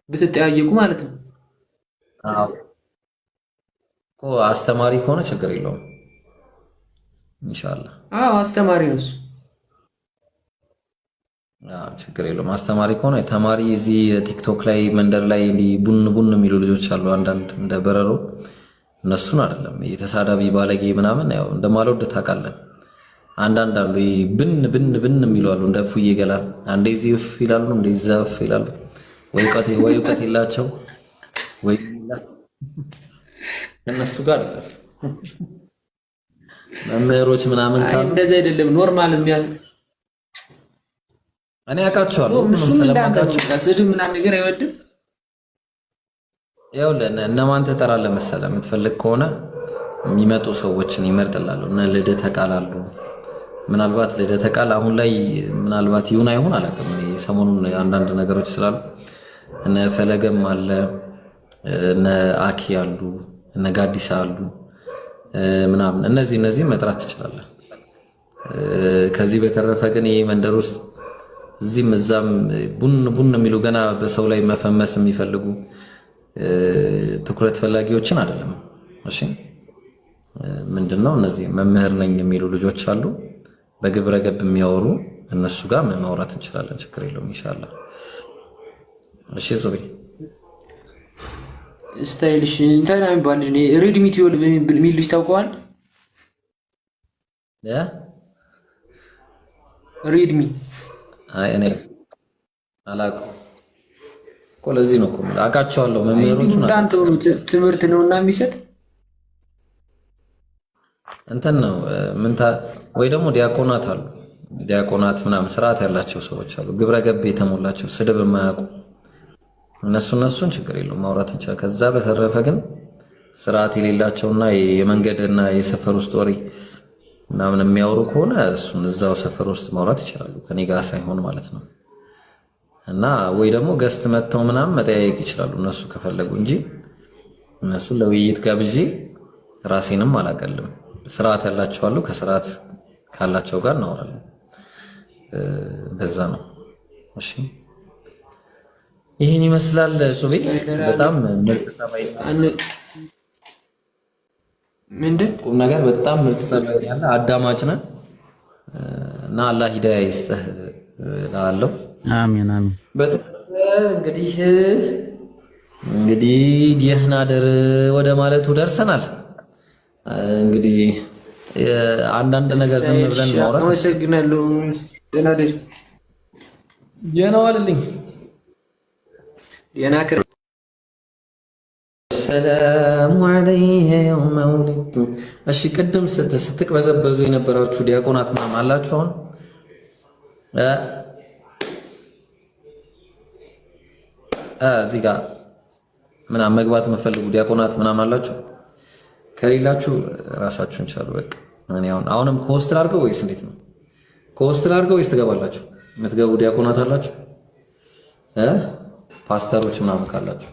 ብትጠያየቁ ማለት ነው። አዎ እኮ አስተማሪ ከሆነ ችግር የለውም ኢንሻአላህ። አዎ አስተማሪ ነው እሱ። አዎ ችግር የለውም አስተማሪ ከሆነ ተማሪ። እዚህ ቲክቶክ ላይ መንደር ላይ እንዲህ ቡን የሚሉ ልጆች አሉ አንዳንድ እንደ በረሮ እነሱን አይደለም የተሳዳቢ ባለጌ ምናምን ያው እንደማልወድ ታውቃለህ። አንዳንድ አሉ ብን የሚሉ አሉ እንደ ፉዬ ገላ አንዴ ዚፍ ይላሉ እንደ ዘፍ ይላሉ። ወይ እውቀት የላቸው ወይ እነሱ ጋር አይደለም መምህሮች ምናምን ካሉ እንደዚህ አይደለም ኖርማል እኔ አውቃቸዋለሁ። እሱም ስለማውቃቸው ስድብ ምናምን ነገር አይወድም። ይኸውልህ እነማን ትጠራለህ መሰለህ? የምትፈልግ ከሆነ የሚመጡ ሰዎችን ይመርጥላሉ። እነ ልደተ ቃል አሉ። ምናልባት ልደተ ቃል አሁን ላይ ምናልባት ይሁን አይሁን አላውቅም። እኔ ሰሞኑን አንዳንድ ነገሮች ስላሉ እነ ፈለገም አለ፣ እነ አኪ አሉ፣ እነ ጋዲሳ አሉ ምናምን እነዚህ መጥራት ትችላለህ። ከዚህ በተረፈ ግን ይሄ መንደር ውስጥ እዚህም እዛም ቡን የሚሉ ገና በሰው ላይ መፈመስ የሚፈልጉ ትኩረት ፈላጊዎችን አይደለም። እሺ ምንድነው እነዚህ መምህር ነኝ የሚሉ ልጆች አሉ፣ በግብረ ገብ የሚያወሩ እነሱ ጋር ማውራት እንችላለን። ችግር የለውም ኢንሻአላህ። እሺ ዙሪ ስታይልሽ እንትና የሚባል ልጅ ነው ሬድሚ ቲዮል የሚል ልጅ ታውቀዋል? ሬድሚ እኔ አላውቅም እኮ ለዚህ ነው እኮ አውቃቸዋለሁ። መምህሮቹን ትምህርት ነውና የሚሰጥ እንትን ነው ወይ ደግሞ ዲያቆናት አሉ። ዲያቆናት ምናምን ስርዓት ያላቸው ሰዎች አሉ፣ ግብረ ገብ የተሞላቸው ስድብ የማያውቁ እነሱን ችግር የለውም ማውራት እንችላለን። ከዛ በተረፈ ግን ስርዓት የሌላቸውና የመንገድና የሰፈር ውስጥ ወሬ ምናምን የሚያወሩ ከሆነ እሱን እዛው ሰፈር ውስጥ ማውራት ይችላሉ፣ ከኔ ጋር ሳይሆን ማለት ነው። እና ወይ ደግሞ ገስት መተው ምናምን መጠያየቅ ይችላሉ እነሱ ከፈለጉ እንጂ እነሱን ለውይይት ጋብዤ ራሴንም አላቀልም። ስርዓት ያላቸው አሉ፣ ከስርዓት ካላቸው ጋር እናወራለን። በዛ ነው። እሺ ይሄን ይመስላል። ሱቤ በጣም ምርጥ ሰማይ ምንድን ቁም ነገር በጣም ምርጥ ሰማይ ያለ አዳማጭ ነህ እና አላህ ሂዳያ ይስጥህ እላለሁ። አሜን አሜን። እንግዲህ ደህና ደር ወደ ማለቱ ደርሰናል። እንግዲህ አንዳንድ ነገር ዝም ብለን ማውራት። አመሰግናለሁ። ደህና ደር ደህና ዋልልኝ። የናክር ሰላሙ አለይሂ የውመ ወሊድቱ። እሺ ቅድም ስትቅበዘበዙ የነበራችሁ ዲያቆናት ምናምን አላችሁ? አሁን እዚህ ጋር ምናምን መግባት የምትፈልጉ ዲያቆናት ምናምን አላችሁ? ከሌላችሁ ራሳችሁን ቻሉ። በቃ እኔ አሁንም ከሆስት ላድርገው ወይስ እንዴት ነው? ከሆስት ላድርገው ወይስ ትገባላችሁ? የምትገቡ ዲያቆናት አላችሁ? ፓስተሮች ምናምን ካላችሁ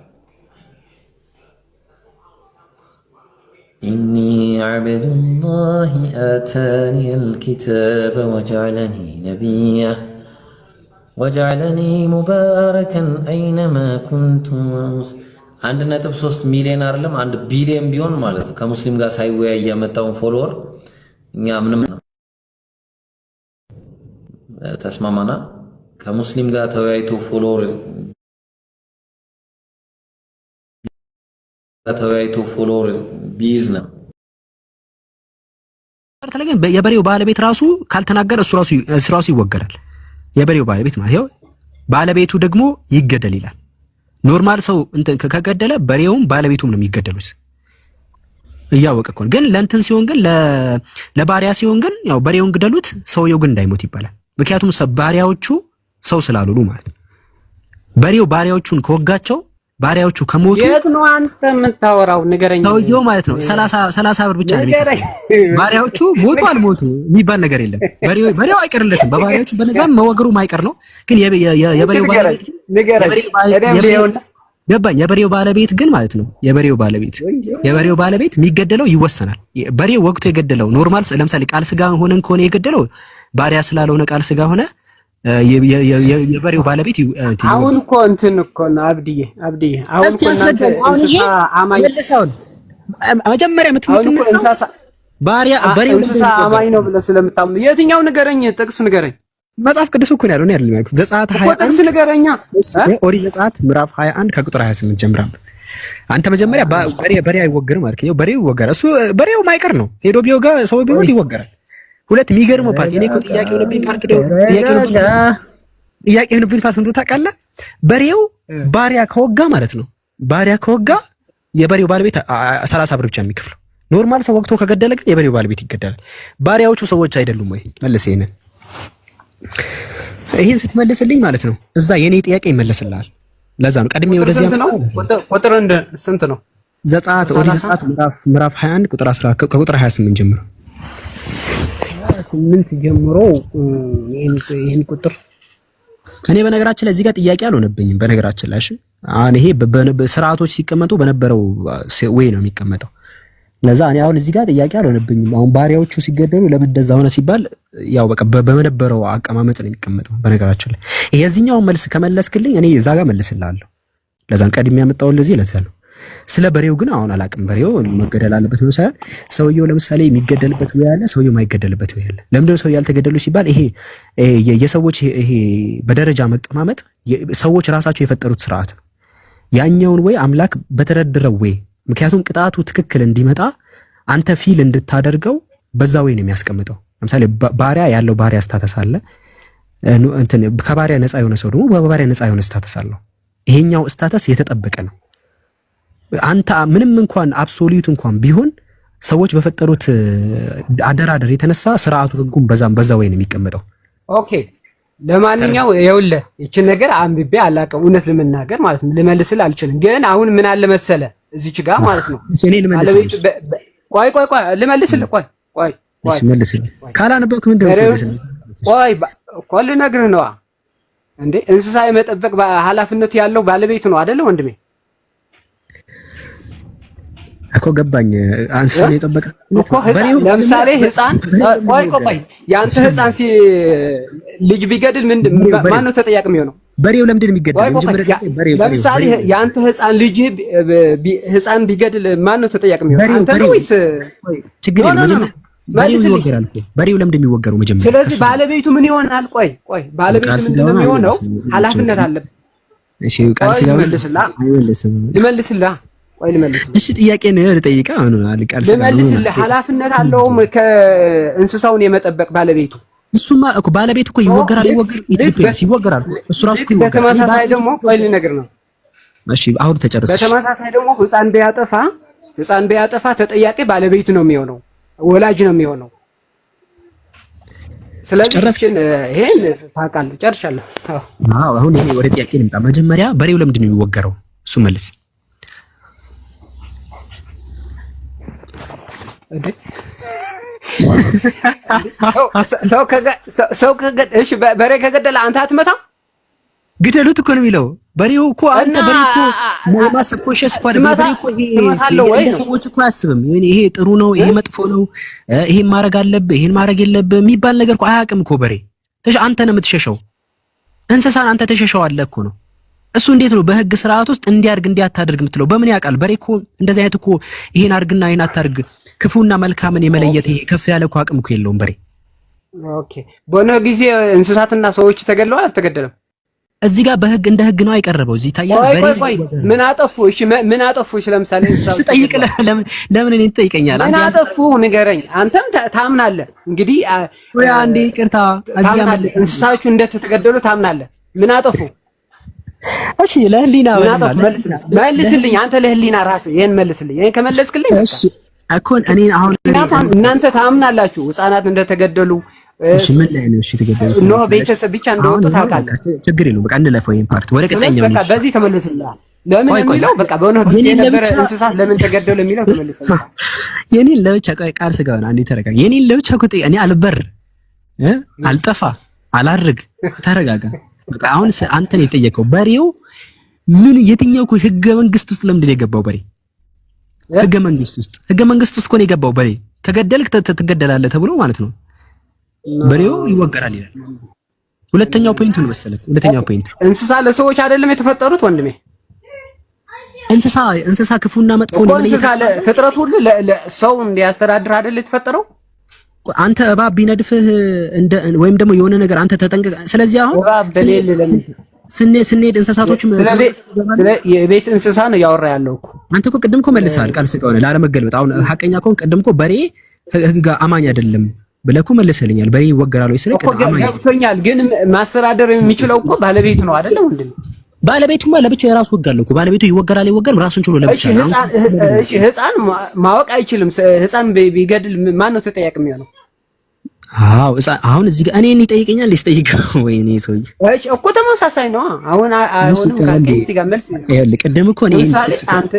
ኢኒ ዐብዱላሂ አታኒየል ኪታበ ወጀዐለኒ ነቢያ ወጀዐለኒ ሙባረከን አይነማ ኩንቱ። 1.3 ሚሊዮን አይደለም 1 ቢሊዮን ቢሆን ማለት ነው ከሙስሊም ጋር ሳይወያይ ያመጣውን ፎሎወር እኛ ምንም ነው ተስማማና ከሙስሊም ጋር ተወያይቶ ፎሎወር ቢዝ ነው። ተለገን የበሬው ባለቤት ራሱ ካልተናገረ እሱ ራሱ ይወገራል። የበሬው ባለቤት ማለት ነው። ባለቤቱ ደግሞ ይገደል ይላል። ኖርማል ሰው እንትን ከገደለ በሬውም ባለቤቱም ነው የሚገደሉት። እያወቀ እኮ ግን ለእንትን ሲሆን ግን ለባሪያ ሲሆን ግን ያው በሬውን ግደሉት ሰውየው ግን እንዳይሞት ይባላል። ምክንያቱም ባሪያዎቹ ሰው ስላልሆኑ ማለት ነው። በሬው ባሪያዎቹን ከወጋቸው ባሪያዎቹ ከሞቱ የት ነው አንተ የምታወራው? ንገረኝ። ሰውየው ማለት ነው 30 ብር ብቻ ነው የሚከፍለው። ባሪያዎቹ ሞቱ አልሞቱ የሚባል ነገር የለም። በሬው አይቀርለትም። በባሪያዎቹ በነዛም መወገሩ ማይቀር ነው። ግን የበሬው ባለቤት ገባኝ። የበሬው ባለቤት ግን ማለት ነው የበሬው ባለቤት የሚገደለው ይወሰናል። በሬው ወቅቱ የገደለው ኖርማል ለምሳሌ ቃል ስጋ ሆነን ከሆነ የገደለው ባሪያ ስላልሆነ ቃል ስጋ ሆነ የበሬው ባለቤት አሁን እኮ እንትን እኮ ነው አብዲዬ አሁን እኮ እንስሳ አማኝ መጀመሪያ የምትመጣው ባሪያ በሬው እንስሳ አማኝ ነው ብለህ ስለምታምኑ የትኛው ንገረኝ፣ ጥቅስ ንገረኝ። መጽሐፍ ቅዱስ እኮ ነው ያለው ነው አይደል? ማለት ዘጸአት 21 ጥቅስ ንገረኛ። ኦሪት ዘጸአት ምዕራፍ 21 ከቁጥር 28 ጀምራ አንተ መጀመሪያ በሬ አይወገርም ማለት ነው። በሬው ይወገራል። እሱ በሬው ማይቀር ነው። ሄዶ ቢወጋ ሰው ቢሞት ይወገራል። ሁለት የሚገርመው ፓርት እኔ እኮ ጥያቄ ሆነብኝ ፓርት ምን ታውቃለህ? በሬው ባሪያ ከወጋ ማለት ነው። ባሪያ ከወጋ የበሬው ባለቤት 30 ብር ብቻ የሚከፍለው። ኖርማል ሰው ወግቶ ከገደለ ግን የበሬው ባለቤት ይገደላል። ባሪያዎቹ ሰዎች አይደሉም ወይ? መልስ ይሄንን ይሄን ስትመልስልኝ ማለት ነው እዛ የኔ ጥያቄ ይመለስልሃል። ለዛ ነው ቀድሜ ወደዚያ ቁጥር ስንት ነው? ዘጸአት ኦሪት ዘጸአት ምዕራፍ 21 ቁጥር 10 ከቁጥር 28 ጀምሮ 8 ጀምሮ ይሄን ቁጥር እኔ በነገራችን ላይ እዚህ ጋር ጥያቄ አልሆነብኝም። በነገራችን ላይ እሺ አሁን ይሄ ስርዓቶች ሲቀመጡ በነበረው ወይ ነው የሚቀመጠው። ለዛ እኔ አሁን እዚህ ጋር ጥያቄ አልሆነብኝም። አሁን ባሪያዎቹ ሲገደሉ ለምን እንደዛ ሆነ ሲባል ያው በቃ በነበረው አቀማመጥ ነው የሚቀመጠው። በነገራችን ላይ የዚህኛውን መልስ ከመለስክልኝ እኔ እዛ ጋር መልስልሃለሁ። ለዛ ቀድሜ ያመጣው ለዚህ ለዛ ነው። ስለ በሬው ግን አሁን አላቅም። በሬው መገደል አለበት ነው ሳይሆን ሰውየው ለምሳሌ የሚገደልበት ወይ አለ፣ ሰውየው ማይገደልበት ወይ አለ። ለምንድነው ሰው ያልተገደሉ ሲባል ይሄ የሰዎች ይሄ በደረጃ መቀማመጥ ሰዎች ራሳቸው የፈጠሩት ስርዓት ነው። ያኛውን ወይ አምላክ በተደረደረው ወይ ምክንያቱም ቅጣቱ ትክክል እንዲመጣ አንተ ፊል እንድታደርገው በዛ ወይ ነው የሚያስቀምጠው። ለምሳሌ ባሪያ ያለው ባሪያ ስታተስ አለ። እንትን ከባሪያ ነፃ የሆነ ሰው ደግሞ በባሪያ ነፃ የሆነ ስታተስ አለው። ይሄኛው ስታተስ የተጠበቀ ነው። አንተ ምንም እንኳን አብሶሉት እንኳን ቢሆን ሰዎች በፈጠሩት አደራደር የተነሳ ስርዓቱ ህጉም በዛ ወይ ነው የሚቀመጠው። ኦኬ ለማንኛው ይኸውልህ ይችን ነገር አንብቤ አላውቅም እውነት ለመናገር ማለት ነው። ልመልስልህ አልችልም። ግን አሁን ምን አለ መሰለህ እዚች ጋር ማለት ነው እኔ ልመልስልህ ቆይ ልመልስልህ ቆይ እሺ መልስልህ ካላነበብክ ምንድን ነው ልመልስልህ ቆይ ልነግርህ ነው እንዴ እንስሳ የመጠበቅ ኃላፊነቱ ያለው ባለቤቱ ነው አይደል ወንድሜ? እኮ ገባኝ። አንሳን የጠበቀ ለምሳሌ ህፃን ቆይ ያንተ ህፃን ልጅ ቢገድል ማን ነው ተጠያቂ የሚሆነው? በሬው ለምንድን ነው የሚገደለው? ለምሳሌ ያንተ ህፃን ልጅ ህፃን ቢገድል ማን ነው ተጠያቂ የሚሆነው? አንተ ነው ወይስ? ችግር የለም በሬው ይወገራል እኮ። በሬው ለምንድን ነው የሚወገረው መጀመሪያ? ስለዚህ ባለቤቱ ምን ይሆናል? ቆይ ባለቤቱ ምንድን ነው የሚሆነው? ኃላፊነት አለበት። እሺ ቃል ሲገባ አይመልስም። ልመልስልህ እሺ ጥያቄ ነው ልጠይቅህ። አሁን ቃል ሲገባ ልመልስልህ። ኃላፊነት አለውም ከእንስሳውን የመጠበቅ ባለቤቱ። እሱማ እኮ ባለቤቱ እኮ ይወገራል ይወገራል። እሱ ራሱ እኮ ይወገራል። በተመሳሳይ ደግሞ ቆይ ልነግርህ ነው። እሺ አሁን ተጨረሰ። በተመሳሳይ ደግሞ ህፃን ቢያጠፋ ተጠያቂ ባለቤቱ ነው የሚሆነው፣ ወላጅ ነው የሚሆነው። ስለዚህ ይሄን ታውቃለህ። ጨርሻለሁ። አዎ አሁን ይሄ ወደ ጥያቄ ልምጣ። መጀመሪያ በሬው ለምንድን ነው የሚወገረው? እሱ መልስ። ሰው በሬ ከገደለ አንተ አትመታም? ግደሉት እኮ ነው የሚለው። በሬው እኮ አንተ በሬ እኮ ማሰብ ኮንሽስ እኮ አይደለም። በሬ እኮ እንደ ሰዎች እኮ አያስብም። ይሄ ጥሩ ነው፣ ይሄ መጥፎ ነው፣ ይሄን ማድረግ አለብህ፣ ይሄን ማድረግ የለብህም የሚባል ነገር እኮ አያውቅም እኮ በሬ። አንተ ነው የምትሸሸው። እንስሳን አንተ ተሸሸዋለህ እኮ ነው። እሱ እንዴት ነው በህግ ስርዓት ውስጥ እንዲያርግ እንዲያታደርግ የምትለው? በምን ያውቃል? በሬ እኮ እንደዚህ አይነት እኮ ይሄን አርግና ይሄን አታርግ ክፉና መልካምን የመለየት ይሄ ከፍ ያለ እኮ አቅም እኮ የለውም በሬ። ኦኬ በሆነ ጊዜ እንስሳትና ሰዎች ተገድለዋል አልተገደለም? እዚህ ጋር በህግ እንደ ህግ ነው አይቀርበው። እዚህ ታያለ ቆይ ምን አጠፉ? እሺ ምን አጠፉ? እሺ ለምሳሌ እንስሳት ስጠይቅ ለምን እኔን ትጠይቀኛለህ? ምን አጠፉ ንገረኝ። አንተም ታምናለህ እንግዲህ ወይ አንዴ ይቅርታ፣ እዚህ ጋር እንስሳቹ እንደተገደሉ ታምናለህ። ምን አጠፉ? እሺ ለህሊና መልስልኝ። አንተ ለህሊና ራስህ ይሄን መልስልኝ። ይሄን ከመለስክልኝ እሺ እኮ እኔ አሁን እናንተ ታምናላችሁ ህፃናት እንደተገደሉ። እሺ ምን ላይ ነው? እሺ ተገደሉ ነው ቤተሰብ ብቻ እንደወጡ ታውቃለህ። ችግር የለውም በቃ እንለፈው ይሄን ፓርት ወደ ቀጣይኛው በቃ በዚህ ተመለስልህ። ለምን የሚለው በቃ በሆነ ጊዜ ነበር እንስሳት ለምን ተገደሉ የሚለው ተመለስልህ። የኔን ለብቻ ቃል ስጋውን አንዴ ተረጋጋ። የኔን ለብቻ እኮ እኔ አልበር አልጠፋ አላርግ ተረጋጋ። በቃ አሁን አንተ ነው የጠየቀው በሬው ምን የትኛው እኮ ህገ መንግስት ውስጥ ለምንድን ነው የገባው በሬ? ህገ መንግስት ውስጥ እኮ ነው የገባው በሬ። ከገደልክ ትገደላለህ ተብሎ ማለት ነው። በሬው ይወገራል ይላል። ሁለተኛው ፖይንት ምን መሰለህ? ሁለተኛው ፖይንት እንስሳ ለሰዎች አይደለም የተፈጠሩት ወንድሜ። እንስሳ ክፉና መጥፎ ነው። እንስሳ ለፍጥረት ሁሉ ለሰው እንዲያስተዳድር አይደል የተፈጠረው? አንተ እባብ ቢነድፍህ ወይም ደግሞ የሆነ ነገር አንተ ተጠንቀቅ። ስለዚህ አሁን እባብ በሌለ ለምን ስንሄድ እንስሳቶችም የቤት እንስሳ ነው ያወራ ያለው እኮ። አንተ እኮ ቅድም እኮ መልሰሃል ቃል ስጋው ነው ላለመገልበጥ። አሁን ሐቀኛ ከሆነ ቅድም እኮ በሬ ህግ ጋር አማኝ አይደለም ብለህ እኮ መልሰልኛል። በሬ ይወገራል ወይ ስለ ቅድም አማኝ ገብቶኛል። ግን ማስተዳደር የሚችለው እኮ ባለቤቱ ነው አይደለም እንዴ? ባለቤቱማ ለብቻ የራሱ ህግ አለው እኮ። ባለቤቱ ይወገራል አይወገርም ራሱን ችሎ ለብቻ ነው። እሺ ህፃን ማወቅ አይችልም። ህፃን ቢገድል ማን ነው ተጠያቂ የሚሆነው? አዎ አሁን እዚህ ጋር እኔን ይጠይቀኛል ሊስጠይቀው ወይኔ ሰውዬ እሺ እኮ ተመሳሳይ ነው። አሁንም እዚህ ጋር መልስ ይኸውልህ ቅድም እኮ እኔ አንተ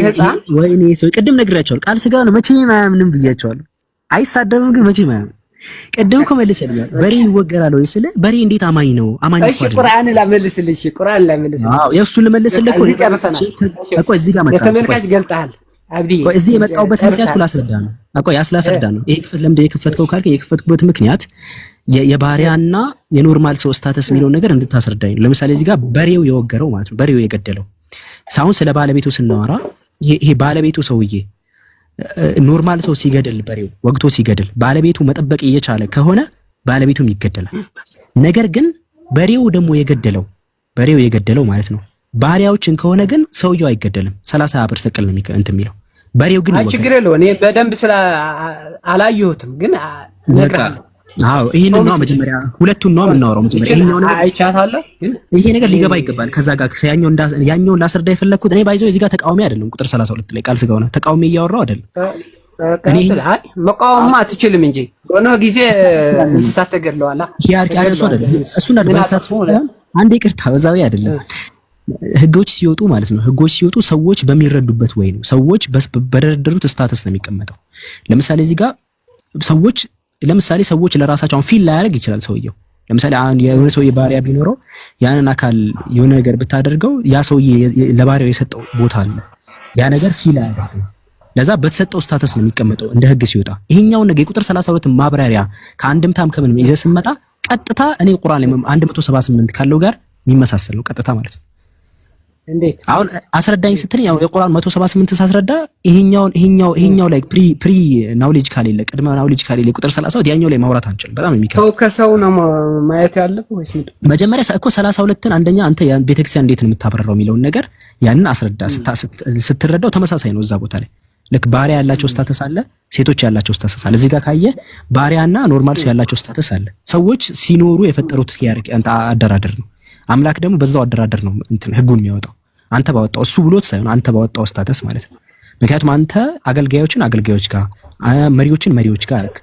ህፃን ወይኔ ሰውዬ ቅድም ነግሬያቸዋለሁ። ቃል ስጋ ነው መቼም አያምንም ብያቸዋለሁ። አይሳደብም ግን መቼም አያምንም። ቅድም እኮ መልሰልኛል። በሬ ይወገራል ወይ ስለ በሬ እንዴት አማኝ ነው? አማኝ እኮ አይደለም። ቁርአን ላመልስልሽ ቁርአን ላመልስልሽ። አዎ የእሱን ልመልስልህ እኮ እዚህ ጋር መጣ። ተመልካች ገልጣል አብዲ እዚህ የመጣሁበት ምክንያት ሁላስረዳ ነው። ያስላስረዳ ነው። ይሄ ክፍት ለምንድን የከፈትከው ካልከ የከፈትኩበት ምክንያት የባሪያና የኖርማል ሰው ስታተስ የሚለውን ነገር እንድታስረዳኝ ነው። ለምሳሌ እዚህ ጋር በሬው የወገረው ማለት ነው፣ በሬው የገደለው ሳይሆን ስለ ባለቤቱ ስናወራ ይሄ ባለቤቱ ሰውዬ ኖርማል ሰው ሲገድል በሬው ወግቶ ሲገድል ባለቤቱ መጠበቅ እየቻለ ከሆነ ባለቤቱም ይገደላል። ነገር ግን በሬው ደግሞ የገደለው ማለት ነው ባሪያዎችን ከሆነ ግን ሰውየው አይገደልም። 30 ብር ሰቅል ነው እንትን የሚለው በሬው ግን ይወገዳል። ችግር የለውም። እኔ በደንብ ስለ አላየሁትም ግን ነግራለሁ። አዎ ይሄንን ነው መጀመሪያ ሁለቱን ነው የምናወራው። መጀመሪያ ይሄኛው ነገር አይቻታለሁ ግን ይሄ ነገር ሊገባ ይገባል። ከዛ ጋር ያኛውን ላስረዳ የፈለኩት እኔ ባይዘው እዚህ ጋር ተቃዋሚ አይደለም። ቁጥር 32 ላይ ቃል ስጋው ነው ተቃዋሚ እያወራው አይደለም። እኔ መቃወም አትችልም እንጂ ሆነ ጊዜ እንስሳት ተገድለዋል። ሂያርኪ አይደለም አይደለም እሱን አድማሳት አንዴ ይቅርታ በዛው አይደለም ህጎች ሲወጡ ማለት ነው። ህጎች ሲወጡ ሰዎች በሚረዱበት ወይ ነው። ሰዎች በደረደሩት ስታተስ ነው የሚቀመጠው። ለምሳሌ እዚህ ጋር ሰዎች ለራሳቸው ፊል ላይ ያደርግ ይችላል ሰውየው። ለምሳሌ የሆነ ሰውዬ ባሪያ ቢኖረው ያንን አካል የሆነ ነገር ብታደርገው ያ ሰውዬ ለባሪያው የሰጠው ቦታ አለ። ያ ነገር ፊል አያደርግም። ለዛ በተሰጠው ስታተስ ነው የሚቀመጠው እንደ ህግ ሲወጣ። ይሄኛው ነገር የቁጥር 32 ማብራሪያ ከአንድምታም ከምንም ይዘህ ስመጣ ቀጥታ እኔ ቁርአን ላይ 178 ካለው ጋር የሚመሳሰል ነው ቀጥታ ማለት ነው። እንዴት አሁን አስረዳኝ ስትልኝ ያው የቁርአን 178 ሳስረዳ ይሄኛው ላይ ፕሪ ናውሌጅ ካሌለ ቅድመ ናውሌጅ ካሌለ ቁጥር 30 ያኛው ላይ ማውራት አንችልም። በጣም የሚከብድ ሰው ከሰው ነው ማየት ያለበት ወይስ ምንድን? መጀመሪያ እኮ 32ን አንደኛ አንተ ቤተክርስቲያን እንዴት ነው የምታበረራው የሚለውን ነገር ያንን አስረዳ። ስትረዳው ተመሳሳይ ነው። እዛ ቦታ ላይ ልክ ባሪያ ያላቸው ስታተስ አለ፣ ሴቶች ያላቸው ስታተስ አለ። እዚህ ጋር ካየ ባሪያና ኖርማል ሰው ያላቸው ስታተስ አለ። ሰዎች ሲኖሩ የፈጠሩት አደራደር ነው። አምላክ ደግሞ በዛው አደራደር ነው እንትን ህጉን የሚያወጣው። አንተ ባወጣው እሱ ብሎት ሳይሆን አንተ ባወጣው ስታተስ ማለት ነው። ምክንያቱም አንተ አገልጋዮችን አገልጋዮች ጋር መሪዎችን መሪዎች ጋር አረክ።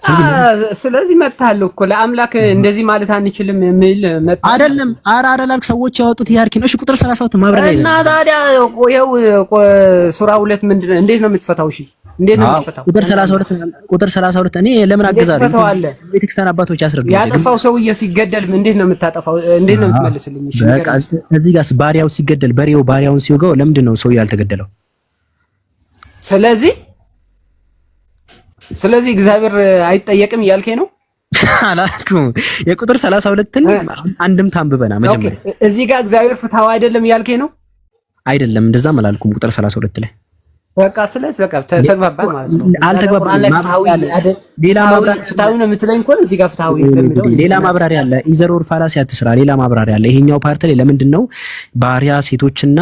ስለዚህ መጣለ እኮ ለአምላክ እንደዚህ ማለት አንችልም የሚል መጣ አይደለም። አራራላክ ሰዎች ያወጡት ያርኪ ነው። እሺ ቁጥር 37 ማብራሪያ ይዘህ እና ታዲያ ይኸው ሱራ 2 ምንድን ነው እንዴት ነው የምትፈታው? እሺ እንዴት ነው የምትፈታው? ቁጥር 32 እኔ ለምን አገዛለሁ? ቤተክርስቲያን አባቶች ያስረዱኝ። ያጠፋው ሰውዬ ሲገደል እንዴት ነው የምታጠፋው? እንዴት ነው የምትመልስልኝ? እሺ በቃ እዚህ ጋር ባሪያው ሲገደል በሬው ባሪያውን ሲወጋው ለምንድን ነው ሰው ያልተገደለው? ስለዚህ እግዚአብሔር አይጠየቅም እያልከኝ ነው? አላልኩም። የቁጥር 32ን አንድም ታንብበና መጀመሪያ እዚህ ጋር እግዚአብሔር ፍትሃዊ አይደለም እያልከኝ ነው? አይደለም እንደዛም አላልኩም። ቁጥር 32 ላይ በቃ ስለዚህ በቃ ተግባባን ማለት ነው። አልተግባባንም። ሌላ ማብራሪያ ፍትሃዊ ነው የምትለኝ እኮ እዚህ ጋር ፍትሃዊ እንደሚለው ሌላ ማብራሪያ አለ። ኢዘሮር ፋላሲ አትስራ። ሌላ ማብራሪያ አለ። ይሄኛው ፓርት ላይ ለምንድን ነው ባሪያ ሴቶችና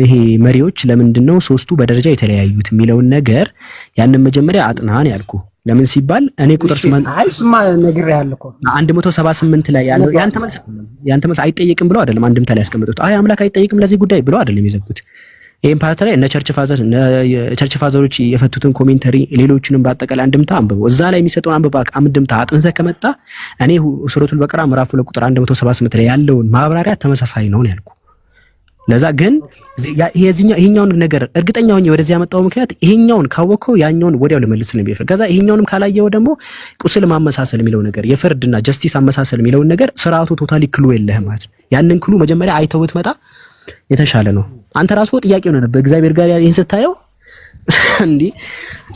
ይሄ መሪዎች ለምንድነው ሶስቱ በደረጃ የተለያዩት የሚለውን ነገር ያንን መጀመሪያ አጥናን ያልኩ። ለምን ሲባል እኔ ቁጥር 8 አይስማ ነገር ያልኩ 178 ላይ ያለው ያንተ መልስ አይጠየቅም ብለው አይደለም አንድምታ ላይ ያስቀምጡት። አይ አምላክ አይጠየቅም ለዚህ ጉዳይ ብለው አይደለም የዘጉት። ይሄን ፓርት ላይ እነ ቸርች ፋዘሮች የፈቱትን ኮሜንተሪ ሌሎችንም በአጠቃላይ አንድምታ አንብበው እዛ ላይ የሚሰጠውን አንድምታ አጥንተህ ከመጣ እኔ ሱረቱል በቀራ ምዕራፍ 2 ቁጥር 178 ላይ ያለውን ማብራሪያ ተመሳሳይ ነው ያልኩ። ለዛ ግን ይሄኛውን ነገር እርግጠኛ ሆኜ ወደዚህ ያመጣው ምክንያት ይሄኛውን ካወቀው ያኛውን ወዲያው ልመልስ ነው የሚፈልግ። ከዛ ይሄኛውንም ካላየው ደግሞ ቁስል ማመሳሰል የሚለው ነገር የፍርድና ጀስቲስ አመሳሰል የሚለው ነገር ስርዓቱ ቶታሊ ክሉ የለህም ማለት ነው። ያንን ክሉ መጀመሪያ አይተውት መጣ የተሻለ ነው። አንተ ራስህ ጥያቄ ሆነ ነበር እግዚአብሔር ጋር ይሄን ስታየው እንዴ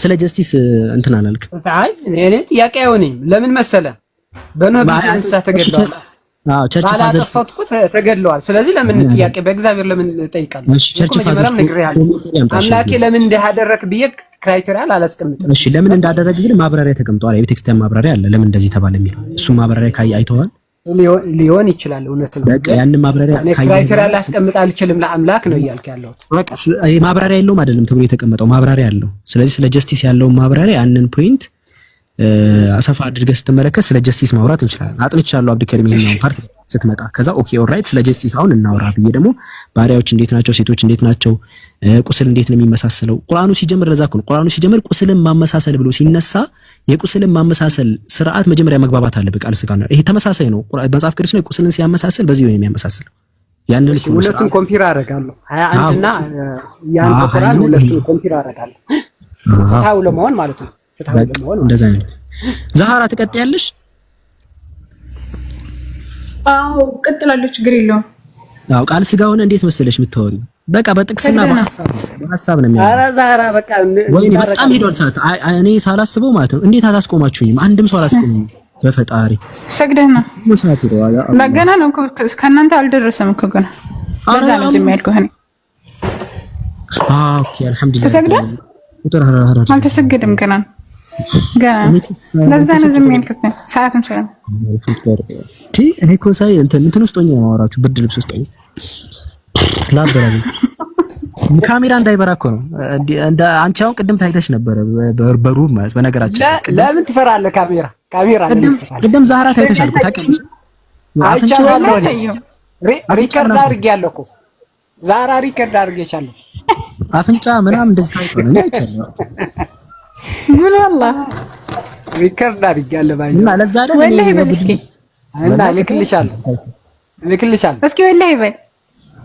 ስለ ጀስቲስ እንትን አላልክ? አይ እኔ ጥያቄ አይሆንም። ለምን መሰለ በኖህ ጊዜ እንስሳ ተገድለዋል። ቸርች ፋዘር ተገድለዋል። ስለዚህ ለምን ጥያቄ በእግዚአብሔር ለምን ጠይቃለሁ? እሺ ቸርች ፋዘር አምላኬ ለምን እንዳደረክ ብዬ ክራይቴሪያ አላስቀምጥም። እሺ ለምን እንዳደረክ ግን ማብራሪያ ተቀምጧል። የቤተክርስቲያን ማብራሪያ አለ ለምን እንደዚህ ተባለ የሚለው እሱ ማብራሪያ ካይ አይተዋል። ሊሆን ይችላል እውነት ነው። በቃ ያንን ማብራሪያ ካይ ክራይቴሪያ ላስቀምጥ አልችልም። ለአምላክ ነው እያልክ ያለው በቃ ማብራሪያ የለውም አይደለም ተብሎ የተቀመጠው ማብራሪያ አለው። ስለዚህ ስለ ጀስቲስ ያለው ማብራሪያ ያንን ፖይንት አሰፋ አድርገህ ስትመለከት ስለ ጀስቲስ ማውራት እንችላለን። አጥንቻለሁ አብዱከሪም ይሄኛው ፓርት ስትመጣ። ከዛ ኦኬ ኦልራይት ስለ ጀስቲስ አሁን እናወራ ብዬ ደግሞ ባሪያዎች እንዴት ናቸው፣ ሴቶች እንዴት ናቸው፣ ቁስል እንዴት ነው የሚመሳሰለው? ቁርአኑ ሲጀምር ለዛ እኮ ነው ቁርአኑ ሲጀምር ቁስልን ማመሳሰል ብሎ ሲነሳ የቁስልን ማመሳሰል ስርዓት መጀመሪያ መግባባት አለበት። ቃል ስጋ ነው ይሄ ተመሳሳይ ነው። መጽሐፍ ቅዱስ ላይ ቁስልን ሲያመሳስል በዚህ ነው የሚያመሳስለው። ያንን ሁለቱን ኮምፒር አደርጋለሁ 21 እና ያን ቁርአን ሁለቱን ኮምፒር አደርጋለሁ ፍትሃው ለመሆን ማለት ነው። ፍትሃው ለመሆን እንደዛ ነው። ዛሃራ ትቀጥያለሽ? አዎ ቀጥላለሁ፣ ችግር የለውም። አዎ ቃል ስጋ ሆነ እንዴት መሰለሽ የምታወሪው በቃ በጥቅስና በሐሳብ ነው የሚያወራው። ኧረ ዛሃራ በቃ ወይኔ በጣም ሄዷል ሰዓት። እኔ ሳላስበው ማለት ነው። እንዴት አታስቆማችሁኝም? አንድም ሰው አላስቆመኝም። በፈጣሪ ሰግደና ሰዓት ሄዷል። ለገና ነው ከእናንተ አልደረሰም እኮ ገና። ለዛ ነው ዝም ያልኩህ እኔ። ኦኬ አልሐምዱሊላህ። ተሰግደ ቁጥር አልተሰገደም ገና ለዛ ነው ዝም ያልኩት። ሰዓትን ሰላም እኔ እኮ ሳይ እንትን ውስጥ ሆኜ ነው የማወራችሁ፣ ብርድ ልብስ ውስጥ ሆኜ ላበራኝ ካሜራ እንዳይበራ እኮ ነው። እንደ አንቺ አሁን ቅድም ታይተሽ ነበረ በሩም ማለት በነገራችን ለምን ትፈራለህ? ካሜራ ቅድም ዛህራ ታይተሻል እኮ ታውቂያለሽ። አይቻለሁ ሪከርድ አድርጌያለሁ እኮ ዛህራ ሪከርድ አድርጌሻለሁ። አፍንጫ ምናምን እንደዚህ ታይቶ ነው አይቻለሁ። ምን والله ሪከርድ አድርጌያለሁ ባይ እና ለዛ አይደል ወላሂ በልስኪ እና ልክልሻለሁ እስኪ ወላሂ በል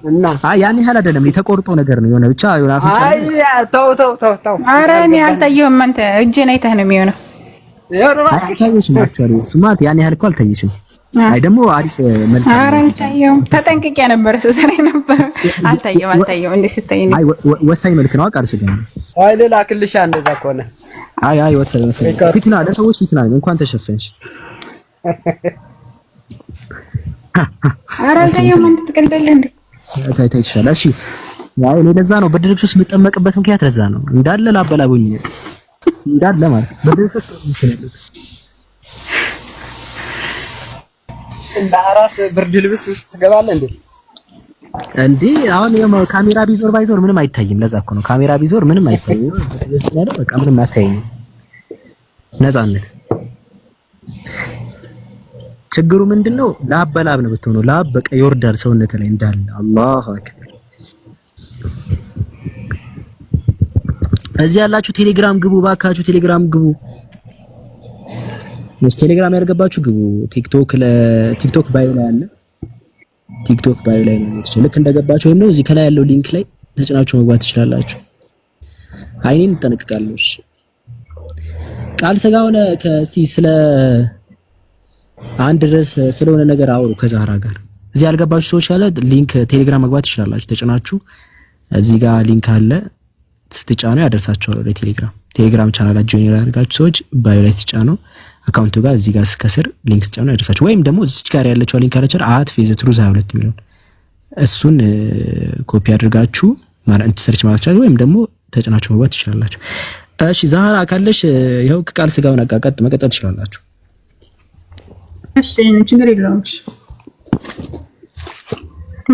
እና ያን ያህል አይደለም የተቆርጦ ነገር ነው የሆነ ብቻ የሆነ አፍንጫ። አይ ተው ኧረ እኔ አልታየሁም። አንተ እጄን አይተህ ነው የሚሆነው። አልታየሽም። አክቹዋሊ ሱማት ያን ያህል እኮ አልታየሽም። አይ ደግሞ አሪፍ መልክ ነው። ኧረ አልታየሁም። ተጠንቅቄ ነበር ስሰራ ነበር። አልታየሁም እንዴ ስታይ። አይ ወሳኝ መልክ ነው ቃል ስጋ ነው። አይ ልላክልሻ እንደዛ ከሆነ አይ ወሳኝ ፊትና ለሰዎች ፊትና እንኳን ተሸፈንሽ። ኧረ አልታየሁም። አንተ ትቀልዳለህ እንዴ? ታይታይ ይችላል። እሺ ያው እኔ ለዛ ነው ብርድ ልብስ ውስጥ የምጠመቅበት ምክንያት ለዛ ነው። እንዳለ ላበላቡኝ እንዳለ ማለት ነው። ብርድ ልብስ ውስጥ ነው እንደ አራስ ብርድ ልብስ ውስጥ ትገባለህ እንዴ? አሁን ካሜራ ቢዞር ባይዞር ምንም አይታይም። ለዛ እኮ ነው ካሜራ ቢዞር ምንም አይታይም። በቃ ምንም አታይም። ነፃነት ችግሩ ምንድነው? ላብ በላብ ነው ብትሆነው ላብ በቃ ይወርዳል ሰውነት ላይ እንዳለ። አላሁ አክበር። እዚህ ያላችሁ ቴሌግራም ግቡ ባካችሁ፣ ቴሌግራም ግቡ። ቴሌግራም ያልገባችሁ ግቡ። ቲክቶክ ባዮ ላይ አለ። ቲክቶክ ባዮ ላይ ነው የምትችሉ። ልክ እንደገባችሁ ወይም ነው እዚህ ከላይ ያለው ሊንክ ላይ ተጭናችሁ መግባት ትችላላችሁ። አይኔን እንጠነቅቃለሁ። እሺ ቃል ስጋ ሆነ ከእስቲ ስለ አንድ ድረስ ስለሆነ ነገር አውሩ ከዛህራ ጋር። እዚህ ያልገባችሁ ሰዎች ያለ ሊንክ ቴሌግራም መግባት ትችላላችሁ። ተጭናችሁ እዚህ ጋር ሊንክ አለ ስትጫኑ ያደርሳችኋል ወደ ቴሌግራም ቻናላችሁ ጆይን ያደርጋችሁ ሰዎች ባዮ ላይ ትጫኑ አካውንቱ ጋር እዚህ ጋር ከስር ሊንክ ስትጫኑ ያደርሳችሁ። ወይም ደግሞ እዚህ ጋር ያለችው ሊንክ አለች @ፌዘትሩዝ22 የሚለው እሱን ኮፒ አድርጋችሁ ማለት ሰርች ማለት ይችላል። ወይም ደግሞ ተጭናችሁ መግባት ትችላላችሁ። እሺ ዛህራ ካለሽ ይሄው ቃል ስጋውን አቃቀጥ መቀጠል ትችላላችሁ። እሺ ችግር የለውም።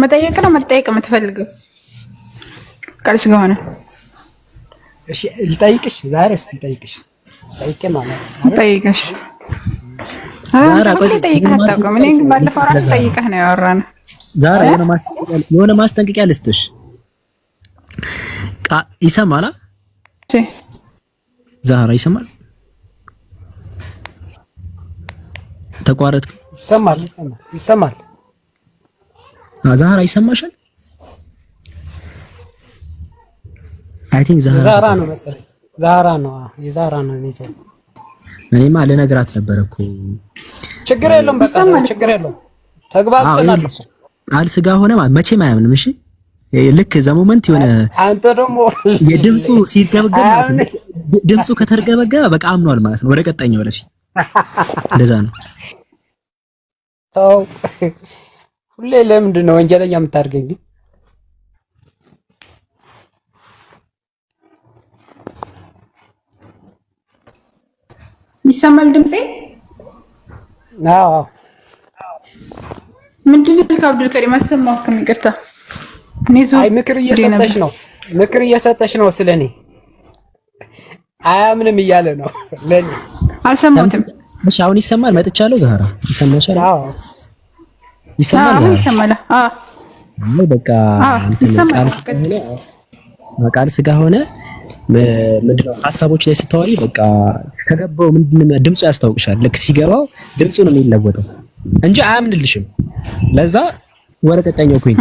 መጠየቅ ነው መጠየቅ የምትፈልገው ቃል ስጋ ሆነ። እሺ ልጠይቅሽ ዛሬ እስቲ ልጠይቅሽ ጠይቄ ማለት ነው ጠይቅሽ። ዛሬ ጠይቀህ አታውቅም። እኔ ባለፈው ራሱ ጠይቀህ ነው ያወራነው። ዛሬ የሆነ ማስጠንቀቂያ ልስጥሽ። ይሰማል? እሺ ዛሬ ይሰማል? ተቋረጥ? ይሰማል። ዛህራ ይሰማሻል? አይ ቲንክ ዛህራ ነው መሰለኝ። የዛህራ ነው እኔ እኔማ ልነግራት ነበር እኮ። ችግር የለውም በቃ ችግር የለውም። ተግባብተናል። ቃል ስጋ ሆነ ማለት መቼም አያምንም። እሺ ልክ ዘ ሞመንት የሆነ አንተ ደግሞ የድምፁ ሲርገበገብ ማለት ድምፁ ከተርገበገበ በቃ አምኗል ማለት ነው። ወደ ቀጣኛው ወደፊት እንደዛ ነው። ተው ሁሌ ለምንድን ነው ወንጀለኛ የምታደርገኝ? ይሰማል ድምጼ? አዎ ምንድን ነው አብዱል ከሪም አሰማሁም። ይቅርታ አይ ምክር እየሰጠሽ ነው ስለኔ አያምንም እያለ ነው ለኔ። አልሰማሁትም። እሺ አሁን ይሰማል? መጥቻለሁ ዛህራ ይሰማሻል? አዎ ይሰማል። ይሰማል። በቃ ቃል ስጋ ሆነ። ምንድነው ሀሳቦች ላይ ስታወሪ በቃ ከገባው ምንድነው ድምፁ ያስታውቅሻል። ልክ ሲገባው ድምፁ ነው የሚለወጠው እንጂ አያምንልሽም። ለዛ ወረቀቀኛው ፖይንት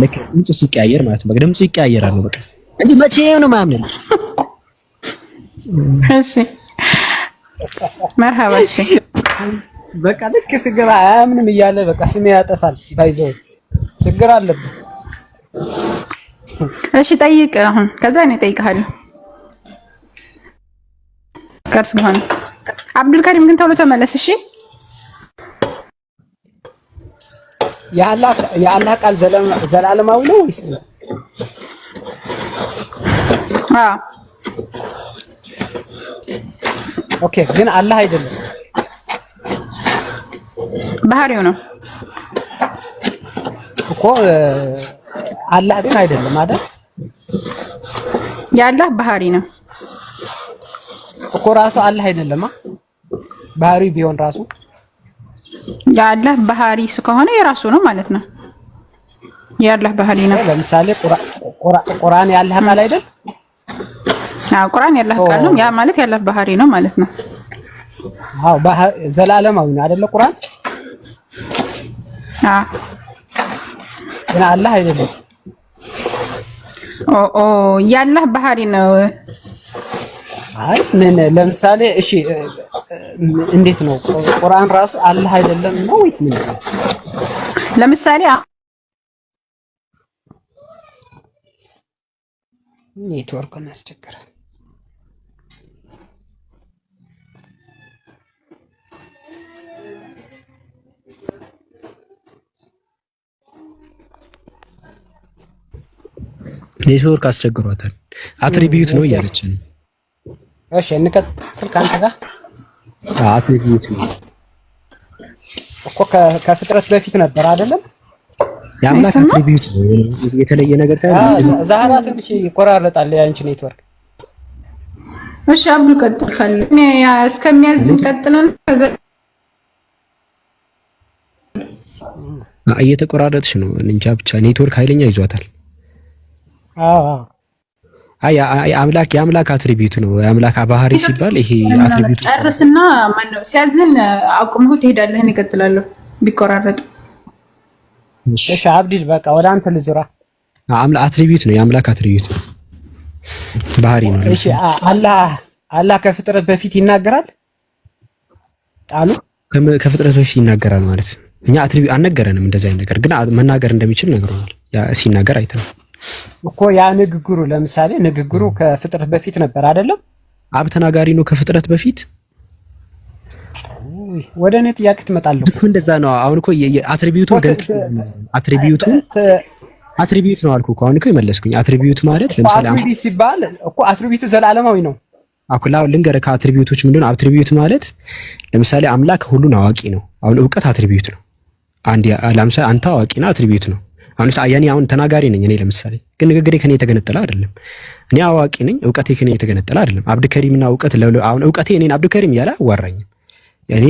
ልክ ድምፁ ሲቀያየር ማለት ነው። በቃ ድምፁ ይቀያየራል በቃ እንጂ መቼ ነው ማያምንልሽ? እሺ መርሐባ። እሺ በቃ ልክ ሲገባ አያምንም እያለ በቃ ስሜ ያጠፋል። ባይዘው ችግር አለብህ። እሺ ጠይቅ አሁን። ከዛ እኔ እጠይቅሃለሁ። ከርስ ጋር አብዱልከሪም ግን ቶሎ ተመለስ። እሺ የአላህ ቃል ዘላለማዊ ነው ወይስ? ኦኬ ግን አላህ አይደለም ባህሪው ነው እኮ። አላህ ግን አይደለም አይደል? የአላህ ባህሪ ነው እኮ ራሱ አላህ አይደለም። ባህሪው ቢሆን ራሱ የአላህ ባህሪ ከሆነ የራሱ ነው ማለት ነው። የአላህ ባህሪ ነው። ለምሳሌ ቁርአን የአላህ ቃል አይደል? አዎ ቁርአን የአላህ ቃል ነው። ያ ማለት የአላህ ባህሪ ነው ማለት ነው። አዎ ዘላለማዊ ነው አይደለ? ቁርአን ግን አላህ አይደለም። የአላህ ባህሪ ነው። አይ ምን ለምሳሌ እሺ እንዴት ነው ቁርአን ራሱ አላህ አይደለም ነው ወይስ ምን? ለምሳሌ ኔትወርክን ያስቸግራል። ኔትወርክ አስቸግሯታል። አትሪቢዩት ነው እያለች ነው። እሺ እንቀጥል ካንተ ጋር። አትሪቢዩት ነው እኮ ከፍጥረት በፊት ነበር አይደለም? የአምላክ አትሪቢዩት ነው። የተለየ ነገር ታያለህ። ዛህራ ትንሽ ይቆራረጣል ያንቺ ኔትወርክ። እሺ አብዱል ቀጥል ካለ እስከሚያዝ ቀጥለን ከዛ እየተቆራረጥሽ ነው። እንጃ ብቻ ኔትወርክ ኃይለኛ ይዟታል። የአምላክ አትሪቢዩት ነው። የአምላክ ባህሪ ሲባል ይሄ አትሪቢዩት ጨርስና ማነው ሲያዝን አቁመው ትሄዳለህ። እኔ እቀጥላለሁ ቢቆራረጥ። እሺ አብዲል በቃ ወደ አንተ ልዝራ። አትሪቢዩት ነው። የአምላክ አትሪቢዩት ነው። ባህሪ ነው። እሺ አላህ ከፍጥረት በፊት ይናገራል ቃሉ ከፍጥረት በፊት ይናገራል ማለት እኛ አትሪቢዩት አልነገረንም። እንደዛ አይነት ነገር ግን መናገር እንደሚችል ነግሮናል። ሲናገር አይተናል እኮ። ያ ንግግሩ ለምሳሌ ንግግሩ ከፍጥረት በፊት ነበር አይደለም? አብ ተናጋሪ ነው ከፍጥረት በፊት። ወደ እኔ ጥያቄ ትመጣለህ እኮ። እንደዛ ነው። አሁን እኮ አትሪቢዩት ነው አልኩ እኮ። አሁን እኮ የመለስኩኝ አትሪቢዩት ማለት ለምሳሌ አትሪቢዩት ሲባል እኮ አትሪቢዩት ዘላለማዊ ነው። አኩላው ልንገርህ ከአትሪቢዩቶች ምንድነው? አትሪቢዩት ማለት ለምሳሌ አምላክ ሁሉን አዋቂ ነው። አሁን እውቀት አትሪቢዩት ነው። ለምሳሌ አንተ አዋቂ ነህ፣ አትሪቢዩት ነው። አሁን ተናጋሪ ነኝ እኔ ለምሳሌ፣ ግን ንግግሬ ከኔ የተገነጠለ አይደለም። እኔ አዋቂ ነኝ፣ እውቀቴ ከኔ የተገነጠለ አይደለም። አብዱከሪምና እውቀት አሁን እውቀቴ እኔን አብዱከሪም እያለ አዋራኝም። እኔ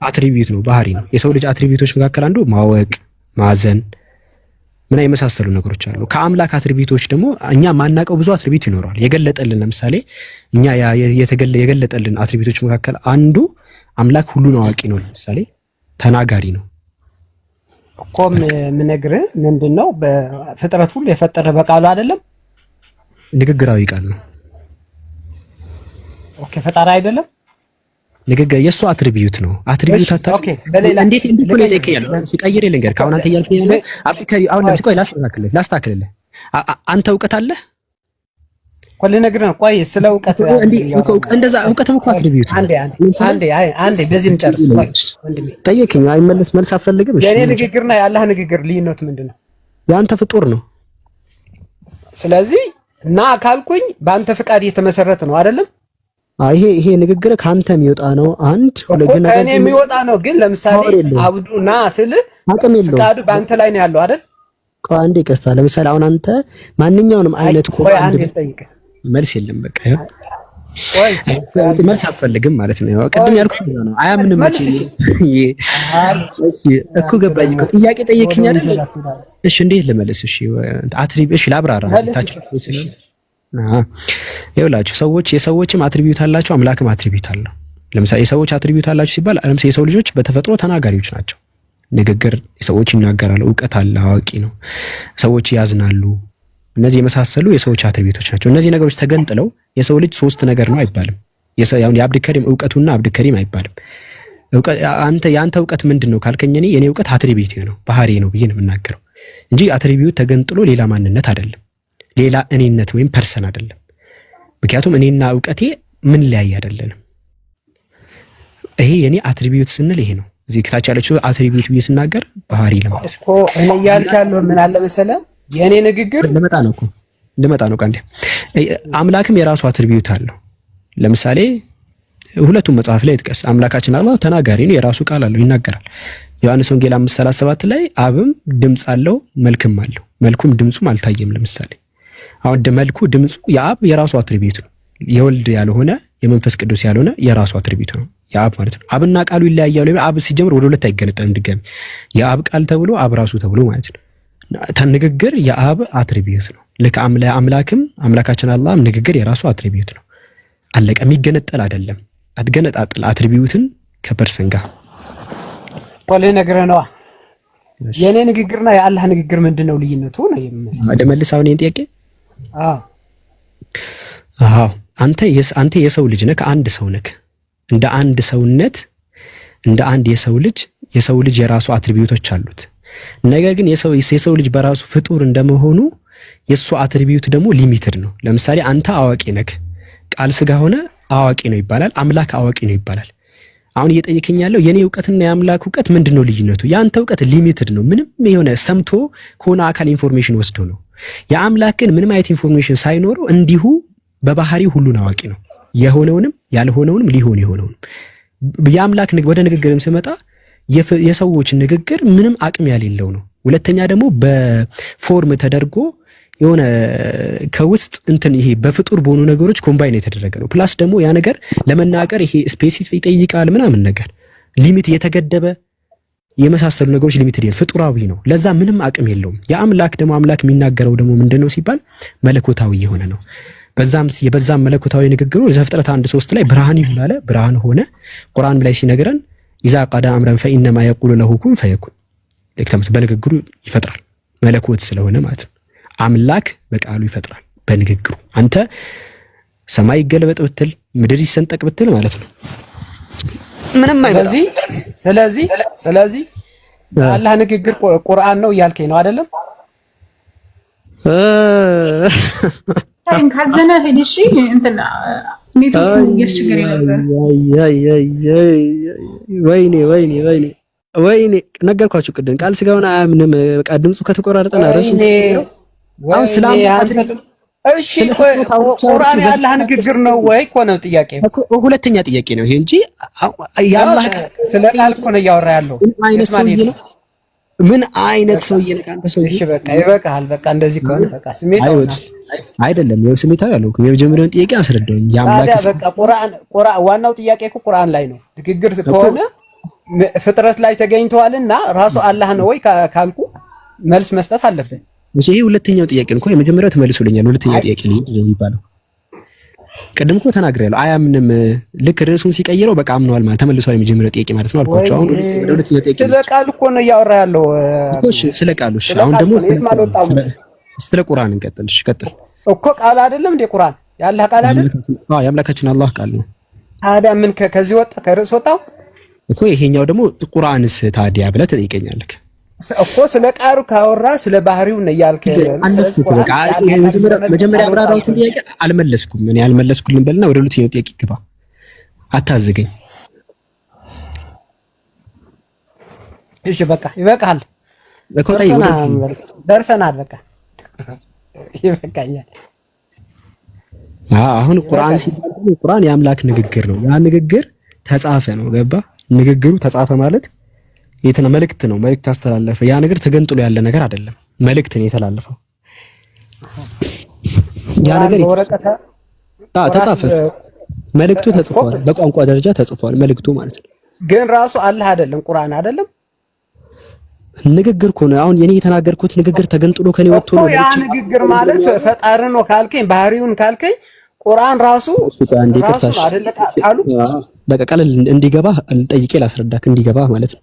አትሪቢዩት ነው፣ ባህሪ ነው። የሰው ልጅ አትሪቢዩቶች መካከል አንዱ ማወቅ፣ ማዘን ምን የመሳሰሉ ነገሮች አሉ። ከአምላክ አትሪቢዩቶች ደግሞ እኛ ማናቀው ብዙ አትሪቢዩት ይኖራል። የገለጠልን ለምሳሌ እኛ የገለጠልን አትሪቢዩቶች መካከል አንዱ አምላክ ሁሉን አዋቂ ነው። ለምሳሌ ተናጋሪ ነው እኮ። ምነግርህ ምንድነው በፍጥረት ሁሉ የፈጠረ በቃሉ አይደለም? ንግግራዊ ቃል ነው። ኦኬ ፈጣሪ አይደለም? ንግግር የእሱ አትሪቢዩት ነው። አትሪቢዩት ኦኬ በሌላ እንዴት ነው የጠየቀኛል? ሲቀይር ልንገር ካሁን አንተ እያልከኝ ያለው አብዱከሪ አሁን ለምሳሌ ቆይ ላስተካክልልህ። አንተ እውቀት አለ እኮ ልነግርህ ነው። ቆይ ስለ እውቀት እንደዛ እውቀትም እኮ አትሪቢዩት ነው። አንዴ በዚህ እንጨርስ። ቆይ ወንድሜ ጠየቀኝ። መልስ አትፈልግም? እሺ የኔ ንግግርና የአላህ ንግግር ልዩነቱ ምንድነው? የአንተ ፍጡር ነው። ስለዚህ እና ካልኩኝ በአንተ ፍቃድ የተመሰረተ ነው አይደለም? ይሄ ንግግር ካንተ የሚወጣ ነው። አንድ ሁለገና ከኔ የሚወጣ ነው። ግን ለምሳሌ አብዱና ስል ፍቃዱ በአንተ ላይ ነው ያለው አይደል? ቆይ አንዴ ይቅርታ። ለምሳሌ አሁን አንተ ማንኛውንም አይነት መልስ የለም። በቃ መልስ አትፈልግም ማለት ነው። ቅድም ያልኩት ነው። አያምንም መቼ እኮ ገባኝ እኮ ጥያቄ ጠየቅኝ አይደል? እሺ እንዴት ልመልስ? እሺ እሺ ላብራራ። ይኸውላችሁ ሰዎች የሰዎችም አትሪቢዩት አላቸው፣ አምላክም አትሪቢዩት አለው። ለምሳሌ የሰዎች አትሪቢዩት አላቸው ሲባል ለምሳሌ የሰው ልጆች በተፈጥሮ ተናጋሪዎች ናቸው። ንግግር ሰዎች ይናገራሉ፣ እውቀት አለ፣ አዋቂ ነው፣ ሰዎች ያዝናሉ። እነዚህ የመሳሰሉ የሰዎች አትሪቢዩቶች ናቸው። እነዚህ ነገሮች ተገንጥለው የሰው ልጅ ሶስት ነገር ነው አይባልም። የአብዱልከሪም እውቀቱና አብዱልከሪም አይባልም። ያንተ እውቀት ምንድን ነው ካልከኝ የኔ እውቀት አትሪቢዩት ነው ባህሪ ነው ብዬ ነው የምናገረው እንጂ አትሪቢዩት ተገንጥሎ ሌላ ማንነት አይደለም፣ ሌላ እኔነት ወይም ፐርሰን አይደለም። ምክንያቱም እኔና እውቀቴ ምን ላይ አይደለንም። ይሄ የኔ አትሪቢዩት ስንል ይሄ ነው። እዚህ ከታች ያለችው አትሪቢዩት ብዬ ስናገር ባህሪ ለማለት እኮ እኔ ያልኩ ያለው ምን አለ መሰለህ የኔ ንግግር ልመጣ ነው ቀንዴ። አምላክም የራሱ አትሪቢዩት አለው። ለምሳሌ ሁለቱም መጽሐፍ ላይ ይጥቀስ። አምላካችን አላህ ተናጋሪ ነው፣ የራሱ ቃል አለው፣ ይናገራል። ዮሐንስ ወንጌል 5:37 ላይ አብም ድምጽ አለው መልክም አለው፣ መልኩም ድምጹም አልታየም። ለምሳሌ አሁን መልኩ ድምጹ የአብ የራሱ አትሪቢዩት ነው። የወልድ ያልሆነ የመንፈስ ቅዱስ ያልሆነ የራሱ አትሪቢዩት ነው የአብ ማለት ነው። አብና ቃሉ ይለያያሉ። አብ ሲጀምር ወደ ሁለት አይገነጠልም ድጋሚ። የአብ ቃል ተብሎ አብ ራሱ ተብሎ ማለት ነው። ንግግር የአብ አትሪቢዩት ነው። ልክ አምላክም አምላካችን አላህም ንግግር የራሱ አትሪቢዩት ነው። አለቀ። የሚገነጠል አይደለም። አትገነጣጥል አትሪቢዩትን ከፐርሰን ጋር ቆሌ ነገር ነው። የኔ ንግግርና የአላህ ንግግር ምንድነው ልዩነቱ ነው ደመልስ አሁን ይሄን ጥያቄ አዎ አንተ የሰው ልጅ ነህ፣ አንድ ሰው ነህ። እንደ አንድ ሰውነት እንደ አንድ የሰው ልጅ የራሱ አትሪቢዩቶች አሉት። ነገር ግን የሰው ልጅ በራሱ ፍጡር እንደመሆኑ የሱ አትሪቢዩት ደግሞ ሊሚትድ ነው። ለምሳሌ አንተ አዋቂ ነህ፣ ቃል ስጋ ሆነ አዋቂ ነው ይባላል። አምላክ አዋቂ ነው ይባላል። አሁን እየጠየቀኝ ያለው የኔ እውቀትና የአምላክ እውቀት ምንድነው ልዩነቱ? ያንተ እውቀት ሊሚትድ ነው። ምንም የሆነ ሰምቶ ከሆነ አካል ኢንፎርሜሽን ወስዶ ነው። የአምላክ ግን ምንም አይነት ኢንፎርሜሽን ሳይኖረው እንዲሁ በባህሪው ሁሉን አዋቂ ነው። የሆነውንም ያልሆነውንም ሊሆን የሆነውንም የአምላክ ወደ ንግግርም ስመጣ የሰዎች ንግግር ምንም አቅም ያሌለው ነው። ሁለተኛ ደግሞ በፎርም ተደርጎ የሆነ ከውስጥ እንትን ይሄ በፍጡር በሆኑ ነገሮች ኮምባይን የተደረገ ነው። ፕላስ ደግሞ ያ ነገር ለመናገር ይሄ ስፔሲፊክ ይጠይቃል ምናምን ነገር ሊሚት የተገደበ የመሳሰሉ ነገሮች ሊሚትድ ፍጡራዊ ነው። ለዛ ምንም አቅም የለውም። የአምላክ ደግሞ አምላክ የሚናገረው ደግሞ ምንድነው ሲባል መለኮታዊ የሆነ ነው። በዛም መለኮታዊ ንግግሩ ዘፍጥረት 1:3 ላይ ብርሃን ይሁን አለ፣ ብርሃን ሆነ። ቁርአን ላይ ሲነግረን ኢዛ ቀዳ አምረን ፈኢነማ የቁሉ ለሁ ኩን ፈየኩን። በንግግሩ ይፈጥራል፣ መለኮት ስለሆነ ማለት ነው። አምላክ በቃሉ ይፈጥራል በንግግሩ። አንተ ሰማይ ይገለበጥ ብትል ምድር ይሰንጠቅ ብትል ማለት ነው ምንም አይበዛ። ስለዚህ አላህ ንግግር ቁርአን ነው እያልከኝ ነው አይደለም? ካዘነ ሄድሽ እንትና ኔትወርክ እያስቸገረ ነበር። ወይኔ ነገርኳችሁ ቅድም ቃል ስጋውን አያምንም። በቃ ድምፁ ከተቆራረጠና ራሱ አሁን እሺ ቁርአን የአላህ ንግግር ነው ወይ እኮ ነው ጥያቄ። ሁለተኛ ጥያቄ ነው ይሄ እንጂ የአላህ ስለ ቃል እኮ ነው እያወራ ያለው። ምን አይነት ሰውዬ ነው አንተ ሰውዬ? እሺ በቃ ይበቃል። በቃ እንደዚህ ከሆነ በቃ ስሜታው አይደለም ነው ስሜታው ያለው የመጀመሪያውን ጥያቄ አስረዳኝ። የአምላክ በቃ ቁርአን ዋናው ጥያቄ እኮ ቁርአን ላይ ነው። ንግግር ከሆነ ፍጥረት ላይ ተገኝተዋልና ራሱ አላህ ነው ወይ ካልኩ መልስ መስጠት አለብን። እሺ ይሄ ሁለተኛው ጥያቄ ነው እኮ የመጀመሪያው ተመልሶልኛል። ሁለተኛው ጥያቄ ነው የሚባለው። ቅድም እኮ ተናግሬያለሁ። አያምንም ልክ ርዕሱን ሲቀይረው በቃ አምነዋል ማለት ተመልሷል። የመጀመሪያው ጥያቄ ማለት ነው አልኳቸው። አሁን ወደ ሁለተኛው ጥያቄ ስለ ቃሉ እኮ ነው እያወራ ያለው እሺ ስለ ቃሉ። እሺ አሁን ደግሞ ስለ ቁርአን እንቀጥል። እሺ ቀጥል እኮ ቃል አይደለም እንደ ቁርአን የአላህ ቃል አይደለም? አዎ የአምላካችን አላህ ቃል ነው። ታዲያ ምን ከዚህ ወጣ ከርዕስ ወጣው እኮ። ይሄኛው ደግሞ ቁርአንስ ታዲያ ብለህ ትጠይቀኛለህ እኮ። ስለ ቃሉ ካወራ ስለ ባህሪው ነው እያልከ መጀመሪያ አብራራውትን ጥያቄ አልመለስኩም። እኔ አልመለስኩልኝ በልና ወደ ሁለተኛው ጥያቄ ግባ። አታዝገኝ። እሺ በቃ ይበቃል እኮ ደርሰናል። በቃ ይበቃኛል። አሁን ቁርአን ሲባል ቁርአን የአምላክ ንግግር ነው። ያ ንግግር ተጻፈ ነው። ገባ? ንግግሩ ተጻፈ ማለት የትና መልእክት ነው። መልእክት አስተላለፈ። ያ ነገር ተገንጥሎ ያለ ነገር አይደለም። መልእክት ነው የተላለፈው። ያ ነገር ተጻፈ። መልእክቱ ተጽፏል፣ በቋንቋ ደረጃ ተጽፏል መልእክቱ ማለት ነው። ግን ራሱ አላህ አይደለም ቁርአን አይደለም ንግግር እኮ ነው። አሁን የኔ የተናገርኩት ንግግር ተገንጥሎ ከኔ ወጥቶ ነው። ያ ንግግር ማለት ፈጣሪ ነው ካልከኝ ባህሪውን ካልከኝ ቁርአን ራሱ አይደለ ቃሉ። በቃ ቀለል እንዲገባ ጠይቄ ላስረዳክ እንዲገባ ማለት ነው።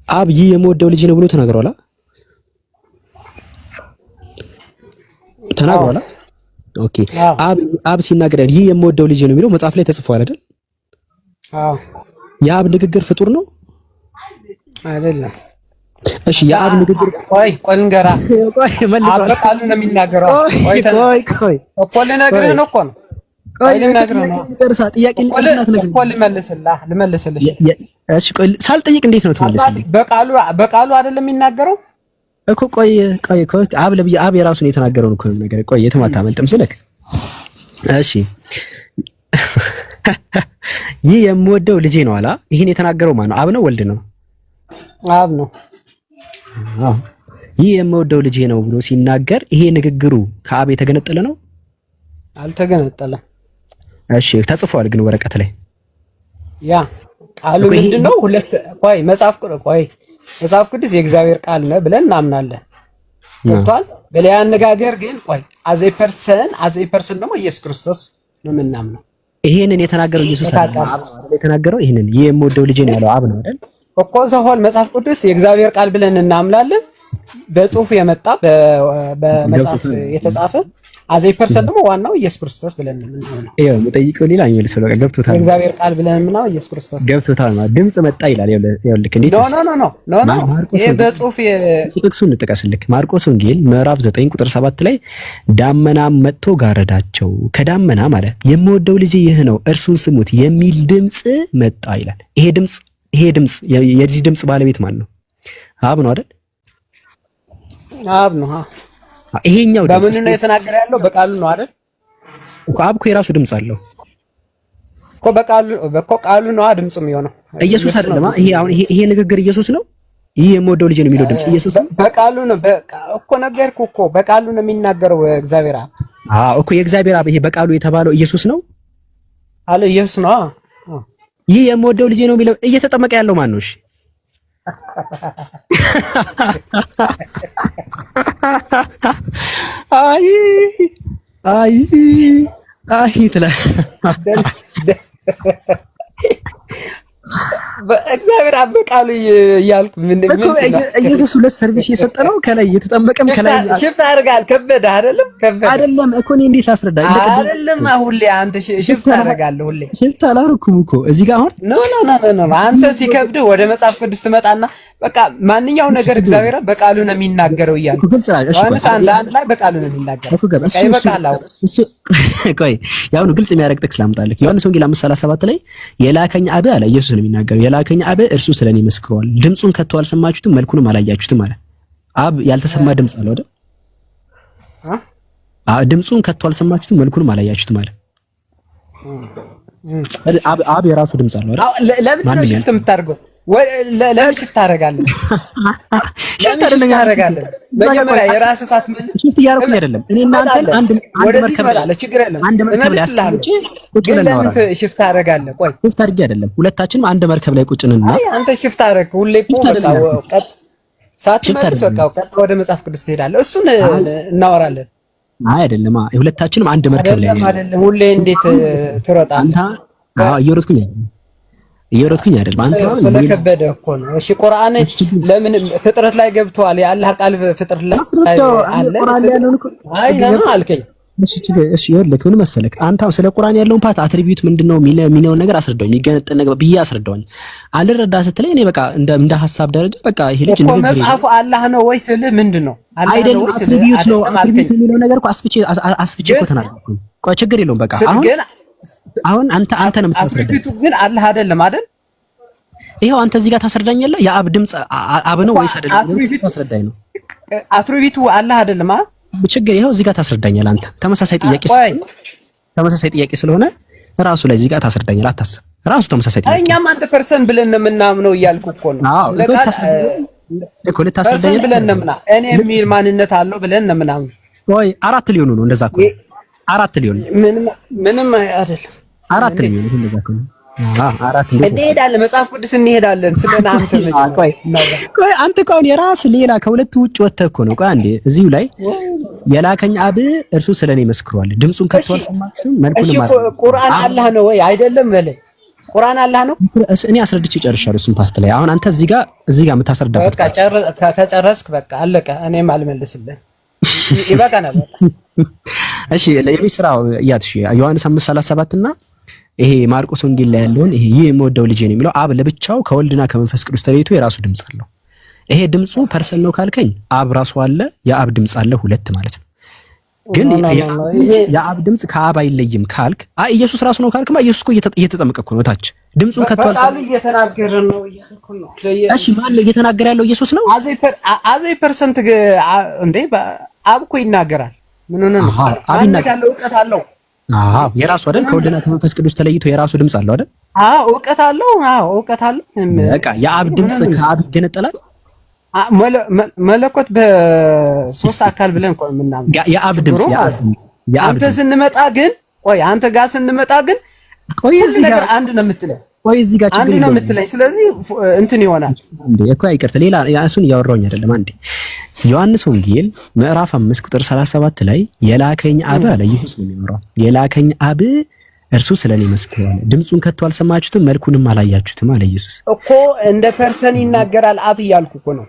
አብ ይህ የምወደው ልጅ ነው ብሎ ተናግሯል። ኦኬ አብ ሲናገር ይህ የምወደው ልጅ ነው የሚለው መጽሐፍ ላይ ተጽፏል አይደል? አዎ። የአብ ንግግር ፍጡር ነው አይደለም? እሺ የአብ ንግግር ቆይ ልንገራ። አብ በቃሉ ነው የሚናገረው። ቆይ እኮ ልነግርህ ነው እኮ ነው። ቆይ ልነግርህ ነው። ጥያቄ ልጨርስላት ነገር እኮ ልመልስልሽ። እሺ ቆይ ሳልጠይቅ እንዴት ነው ትመልስልኝ? በቃሉ አይደለም የሚናገረው እኮ ቆይ አብ የራሱን የተናገረውን እኮ ነገር ቆይ የትም አታመልጥም ስልክ። እሺ ይህ የምወደው ልጄ ነው አላ። ይሄን የተናገረው ማን ነው? አብ ነው ወልድ ነው? አብ ነው። ይህ የምወደው ልጄ ነው ብሎ ሲናገር ይሄ ንግግሩ ከአብ የተገነጠለ ነው? አልተገነጠለም። እሺ ተጽፏል ግን ወረቀት ላይ ያ ቃሉ ምንድነው? መጽሐፍ ቅዱስ የእግዚአብሔር ቃል ነው ብለን እናምናለን። ወጥቷል። በሌላ አነጋገር ግን አዝ ኤ ፐርሰን ደግሞ ኢየሱስ ክርስቶስ ነው የምናምነው። ይሄንን የተናገረው ኢየሱስ አይደል? የተናገረው ይሄንን ይህ የምወደው ልጄ ነው ያለው አብ ነው አይደል? እኮ ዘሆል መጽሐፍ ቅዱስ የእግዚአብሔር ቃል ብለን እናምናለን። በጽሁፍ የመጣ በመጽሐፍ የተጻፈ አዘ ፐርሰን ደግሞ ዋናው ኢየሱስ ክርስቶስ ብለን እናምናለን። ይሄው የምጠይቀው ሌላ አይመልሰው በቃ ገብቶታል። የእግዚአብሔር ቃል ብለን እናምናለን ኢየሱስ ክርስቶስ ገብቶታል ማለት ድምጽ መጣ ይላል። ይኸውልህ እንዴት ኖ ይሄ በጽሁፍ ጥቅሱን እንጥቀስልክ። ማርቆስ ወንጌል ምዕራፍ 9 ቁጥር 7 ላይ ዳመና መጥቶ ጋረዳቸው፣ ከዳመና ማለት የምወደው ልጅ ይህ ነው እርሱን ስሙት የሚል ድምጽ መጣ ይላል። ይሄ ድምጽ የዚህ ድምጽ ባለቤት ማን ነው? አብ ነው አይደል? አብ ነው። ይሄኛው ድምጽ በምን ነው የተናገረ ያለው? በቃሉ ነው አይደል? እኮ አብ እኮ የራሱ ድምጽ አለው እኮ ቃሉ ነው ድምጽ የሚሆነው ኢየሱስ አይደለም። ይሄ ንግግር ኢየሱስ ነው። ይሄ የምወደው ልጅ ነው የሚለው ድምጽ ኢየሱስ ነው። በቃሉ ነው እኮ ነገርኩህ እኮ በቃሉ ነው የሚናገረው እግዚአብሔር አብ። እኮ የእግዚአብሔር አብ ይሄ በቃሉ የተባለው ኢየሱስ ነው አለ። ኢየሱስ ነው። ይህ የምወደው ልጅ ነው የሚለው እየተጠመቀ ያለው ማን ነው? እሺ አይ ትላ በእግዚአብሔር አብ በቃሉ እያልኩ ምን ኢየሱስ ሁለት ሰርቪስ እየሰጠ ነው። ከላይ እየተጠመቀም ከላይ ሽፍት አድርጋል። ከበደ አይደለም እኮ እኔ እንዴት ላስረዳ? አይደለም ሁሌ አንተ ሽፍት አደርጋለህ። ሁሌ ሽፍት አላደረኩም እኮ እዚህ ጋር አሁን ኖ አንተ ሲከብድህ ወደ መጽሐፍ ቅዱስ ትመጣና በቃ ማንኛው ነገር እግዚአብሔር በቃሉ ነው የሚናገረው እያልኩ አንድ ላይ በቃሉ ነው የሚናገረው። ቆይ ያው ነው ግልጽ የሚያደርግ ጥቅስ ላምጣልህ። ዮሐንስ ወንጌል 5:37 ላይ የላከኝ አብ አለ ኢየሱስ ነው የሚናገረው። የላከኝ አብ እርሱ ስለኔ መስክሯል። ድምጹን ከቶ አልሰማችሁትም፣ መልኩንም አላያችሁትም አለ። አብ ያልተሰማ ድምጽ አለው አይደል? ድምጹን ከቶ አልሰማችሁትም፣ መልኩንም አላያችሁትም አለ። አብ የራሱ ድምጽ አለው አይደል? ለምን ነው ሽፍት የምታደርገው? ለምን ሽፍት ታደርጋለህ? መጀመሪያ የራስህ ሰዓት ምን ሽፍት እያደረኩኝ አይደለም። እኔ እናንተን አንድ መርከብ ላይ ችግር የለም አንድ መርከብ ላይ አስቀምጬ ቁጭ ብለን እናወራለን። ለምን ሽፍት ታደርጋለህ? ቆይ ሽፍት አድርጌ አይደለም። ሁለታችንም አንድ መርከብ ላይ ቁጭ እንልና አንተ ሽፍት አደረግህ። ሁሌ እኮ በቃ ሳትመልስ በቃ ወደ መጽሐፍ ቅዱስ ትሄዳለህ። እሱን እናወራለን። አይ አይደለም። ሁለታችንም አንድ መርከብ ላይ አይደለም። ሁሌ እንዴት ትሮጣለህ? እየወረድኩኝ አይደለም። አንተ ስለከበደ እኮ ነው። እሺ ቁርአን ለምን ፍጥረት ላይ ገብቷል? የአላህ ቃል ፍጥረት ላይ አለ። አይ ነው አልከኝ። እሺ ይኸውልህ ምን መሰለህ፣ አንተ ስለ ቁርአን ያለውን ፓርት አትሪቢዩት ምንድነው የሚለውን ነገር አስረዳኝ፣ የሚገነጠል ነገር ብዬ አስረዳኝ። አልረዳ ስትለኝ እኔ በቃ እንደ ሐሳብ ደረጃ በቃ ይሄ ልጅ ንግግር መጽሐፉ አላህ ነው ወይስ ምንድነው? አይደለም አትሪቢዩት ነው። አትሪቢዩት የሚለው ነገር እኮ አስፍቼ እኮ ተናገርኩኝ። ቆይ ችግር የለውም በቃ አሁን አንተ ነው የምታስረዳኝ። አትሪቢዩቱ ግን አላህ አይደለም አይደል? ይሄው አንተ እዚህ ጋር ታስረዳኛለህ። የአብ ድምጽ አብ ነው ወይስ አይደለም? ታስረዳኝ ነው። አትሪቢዩቱ አላህ አይደለም አይደል? ችግር ይሄው እዚህ ጋር ታስረዳኛለህ። አንተ ተመሳሳይ ጥያቄ ስለሆነ ራሱ ላይ እዚህ ጋር ታስረዳኛለህ። አታስብ፣ ራሱ ተመሳሳይ ጥያቄ። እኛም 1% ብለን ነው የምናምነው እያልኩ እኮ ነው። እኮ ልታስረዳኛለህ ብለን ነው የምናምነው። እኔ የሚል ማንነት አለው ብለን ነው የምናምነው። ቆይ 4 ሊሆኑ ነው እንደዛ እኮ 4 ሊሆኑ ምንም አይደለም። አራት ነው የሚሆነው እንደዛ ከሆነ አራት እንሄዳለን፣ መጽሐፍ ቅዱስ እንሄዳለን። ስለናንተ ቆይ አንተ እኮ አሁን የራስ ሌላ ከሁለቱ ውጭ ወጥተህ እኮ ነው። ቆይ አንዴ እዚሁ ላይ የላከኝ አብ እርሱ ስለኔ መስክሯል። ድምጹን ከቶ አልሰማችሁም? መልኩን ማለት ቁርአን አላህ ነው ወይ አይደለም? በለ ቁርአን አላህ ነው። እኔ አስረድቼ ጨርሻለሁ እሱን ፓስት ላይ። አሁን አንተ እዚህ ጋር የምታስረዳበት በቃ ከጨረስክ በቃ አለቀ። እኔም አልመልስልህ ይበቃናል። እሺ ለየሚስራው ያትሽ ዮሐንስ 5:37 እና ይሄ ማርቆስ ወንጌል ላይ ያለውን ይሄ የምወደው ልጄ ነው የሚለው አብ ለብቻው ከወልድና ከመንፈስ ቅዱስ ተለይቶ የራሱ ድምጽ አለው። ይሄ ድምጹ ፐርሰን ነው ካልከኝ አብ ራሱ አለ፣ የአብ ድምጽ አለ፣ ሁለት ማለት ነው። ግን የአብ ድምጽ ከአብ አይለይም ካልክ ኢየሱስ ራሱ ነው ካልክማ ኢየሱስ እኮ እየተጠመቀ እኮ ነው ታች ድምጹን ከተዋል ሰው እየተናገረ ነው እያልኩ ነው። እሺ ማን ነው እየተናገረ ያለው? ኢየሱስ ነው። አዘይ ፐርሰንት እንዴ አብ እኮ ይናገራል። ምን ሆነ ነው አብ ይናገራል፣ እውቀት አለው። የራሱ አይደል? ከወልድና ከመንፈስ ቅዱስ ተለይቶ የራሱ ድምጽ አለው አይደል? እውቀት አለው። እውቀት አለው። በቃ የአብ ድምጽ ከአብ ይገነጠላል። መለኮት በሶስት አካል ብለን እንኳን ምናምን የአብ ድምጽ አንተ ስንመጣ ግን አንተ ጋር ስንመጣ ግን እዚህ ጋር አንድ ነው የምትለው። እዚህ ጋር ችግር ነው የምትለኝ። ስለዚህ እንትን ይሆናል እንዴ እኮ አይቀርት ሌላ እሱን እያወራሁኝ አይደለም። አንዴ ዮሐንስ ወንጌል ምዕራፍ 5 ቁጥር 37 ላይ የላከኝ አብ አለ ኢየሱስ ነው የሚኖረው። የላከኝ አብ እርሱ ስለኔ መስክሯል። ድምጹን ከቶ አልሰማችሁትም፣ መልኩንም አላያችሁትም አለ ኢየሱስ እኮ። እንደ ፐርሰን ይናገራል አብ እያልኩ እኮ ነው።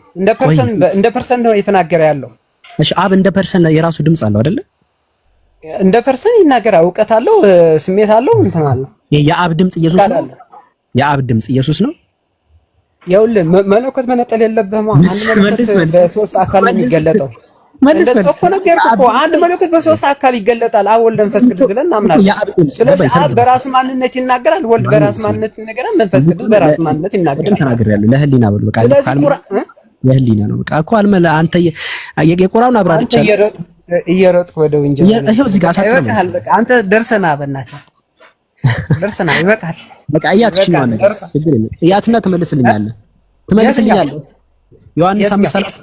እንደ ፐርሰን ነው የተናገረ ያለው። እሺ አብ እንደ ፐርሰን የራሱ ድምጽ አለው አይደለ? እንደ ፐርሰን ይናገራል። እውቀት አለው፣ ስሜት አለው፣ እንትን አለው። የአብ ድምጽ ኢየሱስ ነው። የአብ ድምጽ ኢየሱስ ነው። ይኸውልህ መለኮት መነጠል የለብህም። አንድ መለኮት በሶስት አካል የሚገለጠው እኮ ነገርኩህ እኮ። አንድ መለኮት በሶስት አካል ይገለጣል። አብ ወልድ መንፈስ ቅዱስ ብለን እናምናለን። ስለዚህ አብ በራሱ ማንነት ይናገራል፣ ወልድ በራሱ ማንነት ይናገራል፣ መንፈስ ቅዱስ በራሱ ማንነት ይናገራል። ተናግሬያለሁ። ለህሊና በል በቃ የህሊና ነው በቃ እኮ አልመለ አንተ የቁርአን አብራርቻ እየሮጥክ ወደ ወንጀል ይሄው እዚህ ጋር ሳትረም አንተ ደርሰና በእናትህ ደርሰና ይበቃል። በቃ እያትሽ ነው ማለት ችግር የለም። እያትና ትመልስልኛለህ። ዮሐንስ 5:30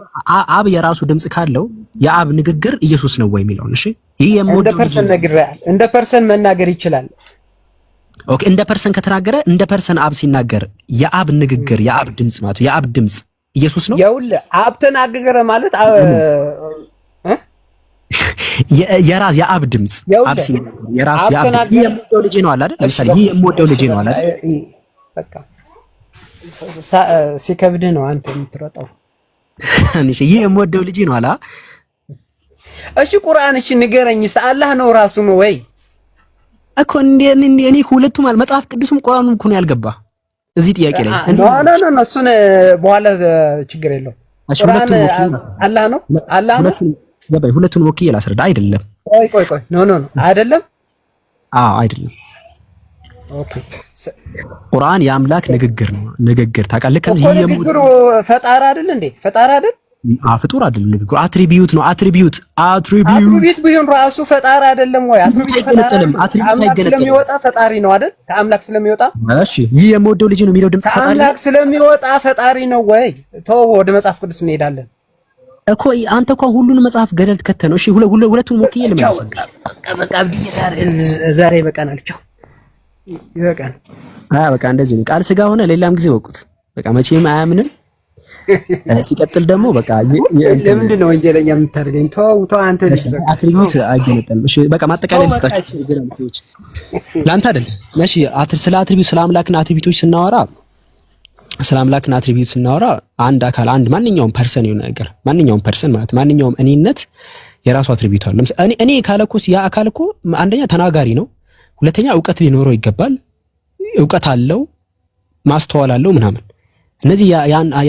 አብ የራሱ ድምጽ ካለው የአብ ንግግር ኢየሱስ ነው ወይ የሚለው? እሺ ይሄ የሞደው እንደ ፐርሰን መናገር ይችላል። ኦኬ እንደ ፐርሰን ከተናገረ እንደ ፐርሰን አብ ሲናገር የአብ ንግግር የአብ ድምጽ ማለት የአብ ድምጽ ኢየሱስ ነው። ይኸውልህ አብ ተናገረ ማለት የአብ ድምጽ አብ ሲናገር የራሱ የአብ ይሄ የምወደው ልጄ ነው አለ አይደል? ለምሳሌ ይሄ የምወደው ልጄ ነው አለ አይደል? በቃ ሲከብድህ ነው አንተ የምትሮጠው። እሺ ይሄ የምወደው ልጄ ነው አለ። እሺ ቁርአን እሺ ንገረኝ፣ አላህ ነው ራሱ ነው ወይ እኮ እኔ ሁለቱም ማለት መጽሐፍ ቅዱስም ቁርአኑም እኮ ነው ያልገባ እዚህ ጥያቄ ላይ ኖ እሱን በኋላ ችግር የለውም። ቁርአን አላህ ነው ገባኝ። ሁለቱን ወክዬ ላስረዳ አይደለም። ቆይ ኖ አይደለም። አይደለም። ኦኬ ቁርአን የአምላክ ንግግር ነው። ንግግር ታውቃለህ? ከዚህ ንግግሩ ፈጣሪ አይደል እንዴ? ፈጣሪ አይደል? ፍጡር አይደለም። ንግግሩ አትሪቢዩት ነው። አትሪቢዩት ቢሆን ራሱ ፈጣሪ አይደለም ወይ? አትሪቢዩት ስለሚወጣ ፈጣሪ ነው አይደል? ከአምላክ ስለሚወጣ እሺ፣ ይህ የምወደው ልጅ ነው የሚለው ድምጽ ፈጣሪ ከአምላክ ስለሚወጣ ፈጣሪ ነው ወይ? ተው ወደ መጽሐፍ ቅዱስ እንሄዳለን እኮ። አንተ እኮ ሁሉንም መጽሐፍ ገደል ትከተል ነው። እሺ ሁለቱን ወክዬ ልመልስ። በቃ ዛሬ በቃናል። ቻው ይበቃል። በቃ እንደዚህ ነው። ቃል ስጋ ሆነ ሌላም ጊዜ ወቁት። በቃ መቼም አያምንም። ሲቀጥል ደግሞ በቃ ለምንድን ነው ወንጀለኛ የምታደርገኝ? ተው አንተ ልጅ በቃ አትሪቢዩት አይገነጠልም። እሺ በቃ ማጠቃለል ልስጣችሁ ለአንተ አይደል? እሺ ስለ አትሪቢዩት ስለ አምላክና አትሪቢዩቶች ስናወራ አንድ አካል አንድ ማንኛውም ፐርሰን የሆነ ነገር ማንኛውም ፐርሰን ማለት ማንኛውም እኔነት የራሱ አትሪቢዩት አለው። ለምሳሌ እኔ ካለኩስ ያ አካል እኮ አንደኛ ተናጋሪ ነው፣ ሁለተኛ እውቀት ሊኖረው ይገባል። እውቀት አለው፣ ማስተዋል አለው ምናምን። እነዚህ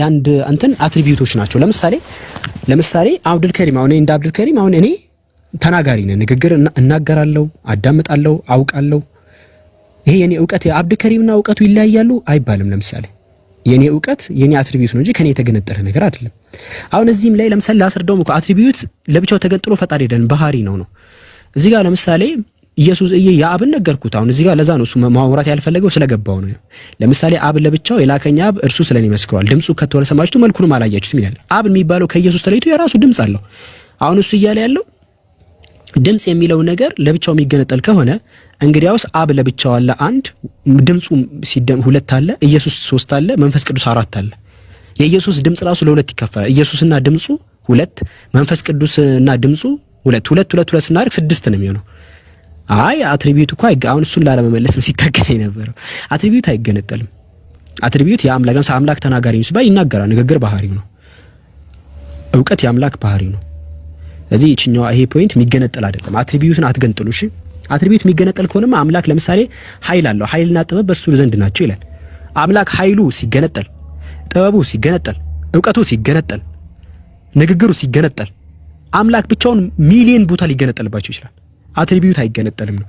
ያንድ እንትን አትሪቢዩቶች ናቸው። ለምሳሌ አብዱልከሪም አሁን እንደ አብዱልከሪም አሁን እኔ ተናጋሪ ነኝ፣ ንግግር እናገራለሁ፣ አዳምጣለሁ፣ አውቃለሁ። ይሄ የኔ እውቀት አብዱልከሪምና እውቀቱ ይለያያሉ አይባልም። ለምሳሌ የኔ እውቀት የኔ አትሪቢዩት ነው እንጂ ከኔ የተገነጠለ ነገር አይደለም። አሁን እዚህም ላይ ለምሳሌ ላስረዳውም እኮ አትሪቢዩት ለብቻው ተገንጥሎ ፈጣሪ አይደለም፣ ባህሪ ነው። እዚህ ጋር ለምሳሌ ኢየሱስ የአብን ነገርኩት። አሁን እዚህ ጋር ለዛ ነው እሱ ማውራት ያልፈለገው ስለገባው ነው። ለምሳሌ አብ ለብቻው የላከኝ አብ እርሱ ስለኔ መስክሯል። ድምጹ ከቶ አልሰማችሁትም፣ መልኩንም አላያችሁትም ይላል። አብ የሚባለው ከኢየሱስ ተለይቶ የራሱ ድምጽ አለው። አሁን እሱ እያለ ያለው ድምጽ የሚለው ነገር ለብቻው የሚገነጠል ከሆነ እንግዲያውስ አብ ለብቻው አለ አንድ፣ ድምጹ ሲደም ሁለት አለ፣ ኢየሱስ ሶስት አለ፣ መንፈስ ቅዱስ አራት አለ። የኢየሱስ ድምጽ ራሱ ለሁለት ይከፈላል። ኢየሱስና ድምጹ ሁለት፣ መንፈስ ቅዱስና ድምጹ ሁለት ስናደርግ ስድስት ነው የሚሆነው። አይ አትሪቢዩት እኮ አሁን እሱን ላለመመለስ ነው ሲታገል የነበረው። አትሪቢዩት አይገነጠልም። አትሪቢዩት የአምላክ ለምሳሌ አምላክ ተናጋሪ ነው ሲባል ይናገራል። ንግግር ባህሪው ነው። እውቀት የአምላክ ባህሪው ነው። እዚህ እቺኛው ይሄ ፖይንት የሚገነጠል አይደለም። አትሪቢዩትን አትገንጥሉ። እሺ አትሪቢዩት የሚገነጠል ከሆነማ አምላክ ለምሳሌ ኃይል አለው። ኃይልና ጥበብ በሱ ዘንድ ናቸው ይላል። አምላክ ኃይሉ ሲገነጠል፣ ጥበቡ ሲገነጠል፣ እውቀቱ ሲገነጠል፣ ንግግሩ ሲገነጠል አምላክ ብቻውን ሚሊየን ቦታ ሊገነጠልባቸው ይችላል። አትሪቢዩት አይገነጠልም ነው።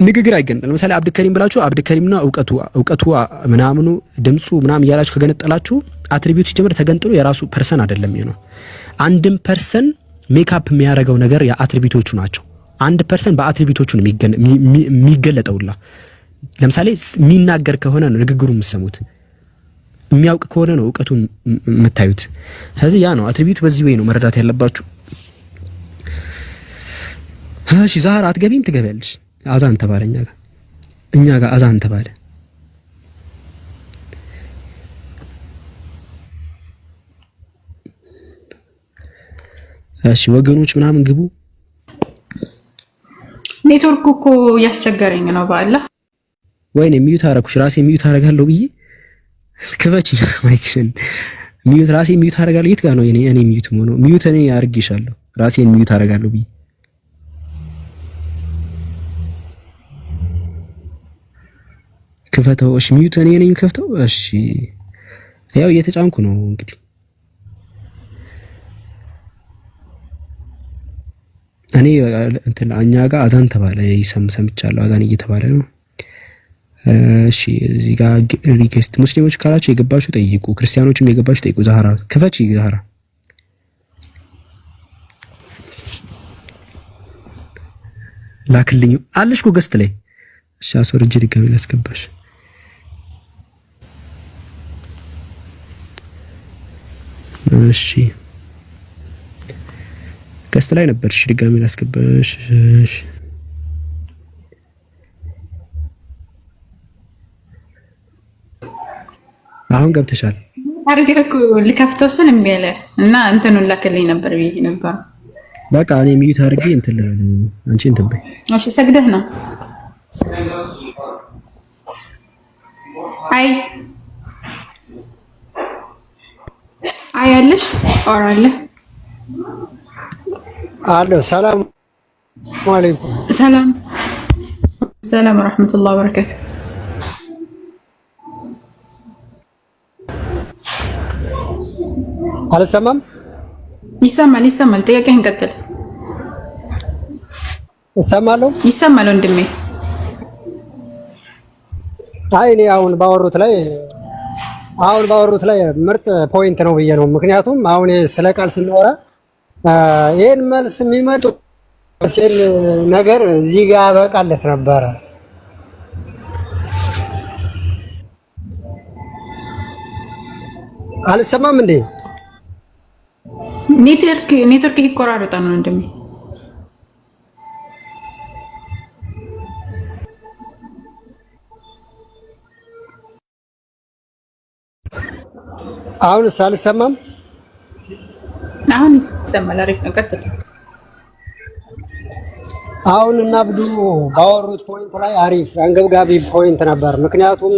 ንግግር አይገነጠልም። ለምሳሌ አብዱከሪም ብላችሁ አብዱከሪምና እውቀቱ ምናምኑ ድምጹ ምናምን እያላችሁ ከገነጠላችሁ አትሪቢዩት ሲጀምር ተገንጥሎ የራሱ ፐርሰን አይደለም ነው። አንድም ፐርሰን ሜካፕ የሚያደርገው ነገር የአትሪቢዩቶቹ ናቸው። አንድ ፐርሰን በአትሪቢዩቶቹ ነው የሚገለጠውላ። ለምሳሌ የሚናገር ከሆነ ነው ንግግሩ የምትሰሙት፣ የሚያውቅ ከሆነ ነው እውቀቱን የምታዩት። ስለዚህ ያ ነው አትሪቢዩት። በዚህ ወይ ነው መረዳት ያለባችሁ። እሺ ዛህራ አትገቢም? ትገቢያለሽ። አዛን ተባለ እኛ ጋር አዛን ተባለ። እሺ ወገኖች ምናምን ግቡ። ኔትወርክ እኮ ያስቸገረኝ ነው። በአላህ ወይኔ ሚዩት አደረኩሽ። ራሴ ሚዩት አደርጋለሁ ብዬ ክፈች ማይክሽን። ሚዩት ራሴ ሚዩት አደርጋለሁ። የት ጋር ነው እኔ ሚዩት ሆኖ? ሚዩት እኔ አድርጌሻለሁ። ራሴን ሚዩት አደርጋለሁ ብዬ ክፈተው። እሺ ሚዩት እኔ ነኝ ከፍተው። እሺ ያው እየተጫንኩ ነው እንግዲህ። እኔ እንትን እኛ ጋር አዛን ተባለ ሰምቻለሁ። አዛን እየተባለ ነው። እሺ እዚህ ጋር ሪኩዌስት ሙስሊሞች ካላችሁ የገባችሁ ጠይቁ፣ ክርስቲያኖችም የገባችሁ ጠይቁ። ዛህራ ክፈች። ዛህራ ላክልኝ አለሽ እኮ ገስት ላይ። እሺ አስወርጄ ድጋሜ ላስገባሽ። እሺ ገስት ላይ ነበርሽ፣ ድጋሜ ላስገባሽ። እሺ አሁን ገብተሻል። አርገኩ ልከፍተው ስል እምቢ አለ እና እንትኑን ላክልኝ ነበር ብዬ ነበር። በቃ እኔ ሚዩት አድርጌ እንትን አንቺ እንትን በይ። እሺ ሰግደህ ነው? አይ አለሽ አወራለህ አሎ። ሰላም አለይኩም። ሰላም ወራህመቱላሂ ወበረካቱ። አልሰማም? ይሰማል። ጥያቄህን ቀጥል። እሰማለሁ። ይሰማል ወንድሜ። አይ እኔ አሁን ባወሩት ላይ ምርጥ ፖይንት ነው ብዬ ነው። ምክንያቱም አሁን ስለ ቃል ስናወራ ይሄን መልስ የሚመጡ ሲል ነገር እዚህ ጋር በቃለት ነበረ። አልሰማም እንዴ? ኔትወርክ ይቆራረጣል ነው እንደሚ አሁንስ አልሰማም? አሁን ይሰማል። አሪፍ ነው። ቀጥል። አሁን እና አብዱ ባወሩት ፖይንት ላይ አሪፍ አንገብጋቢ ፖይንት ነበር። ምክንያቱም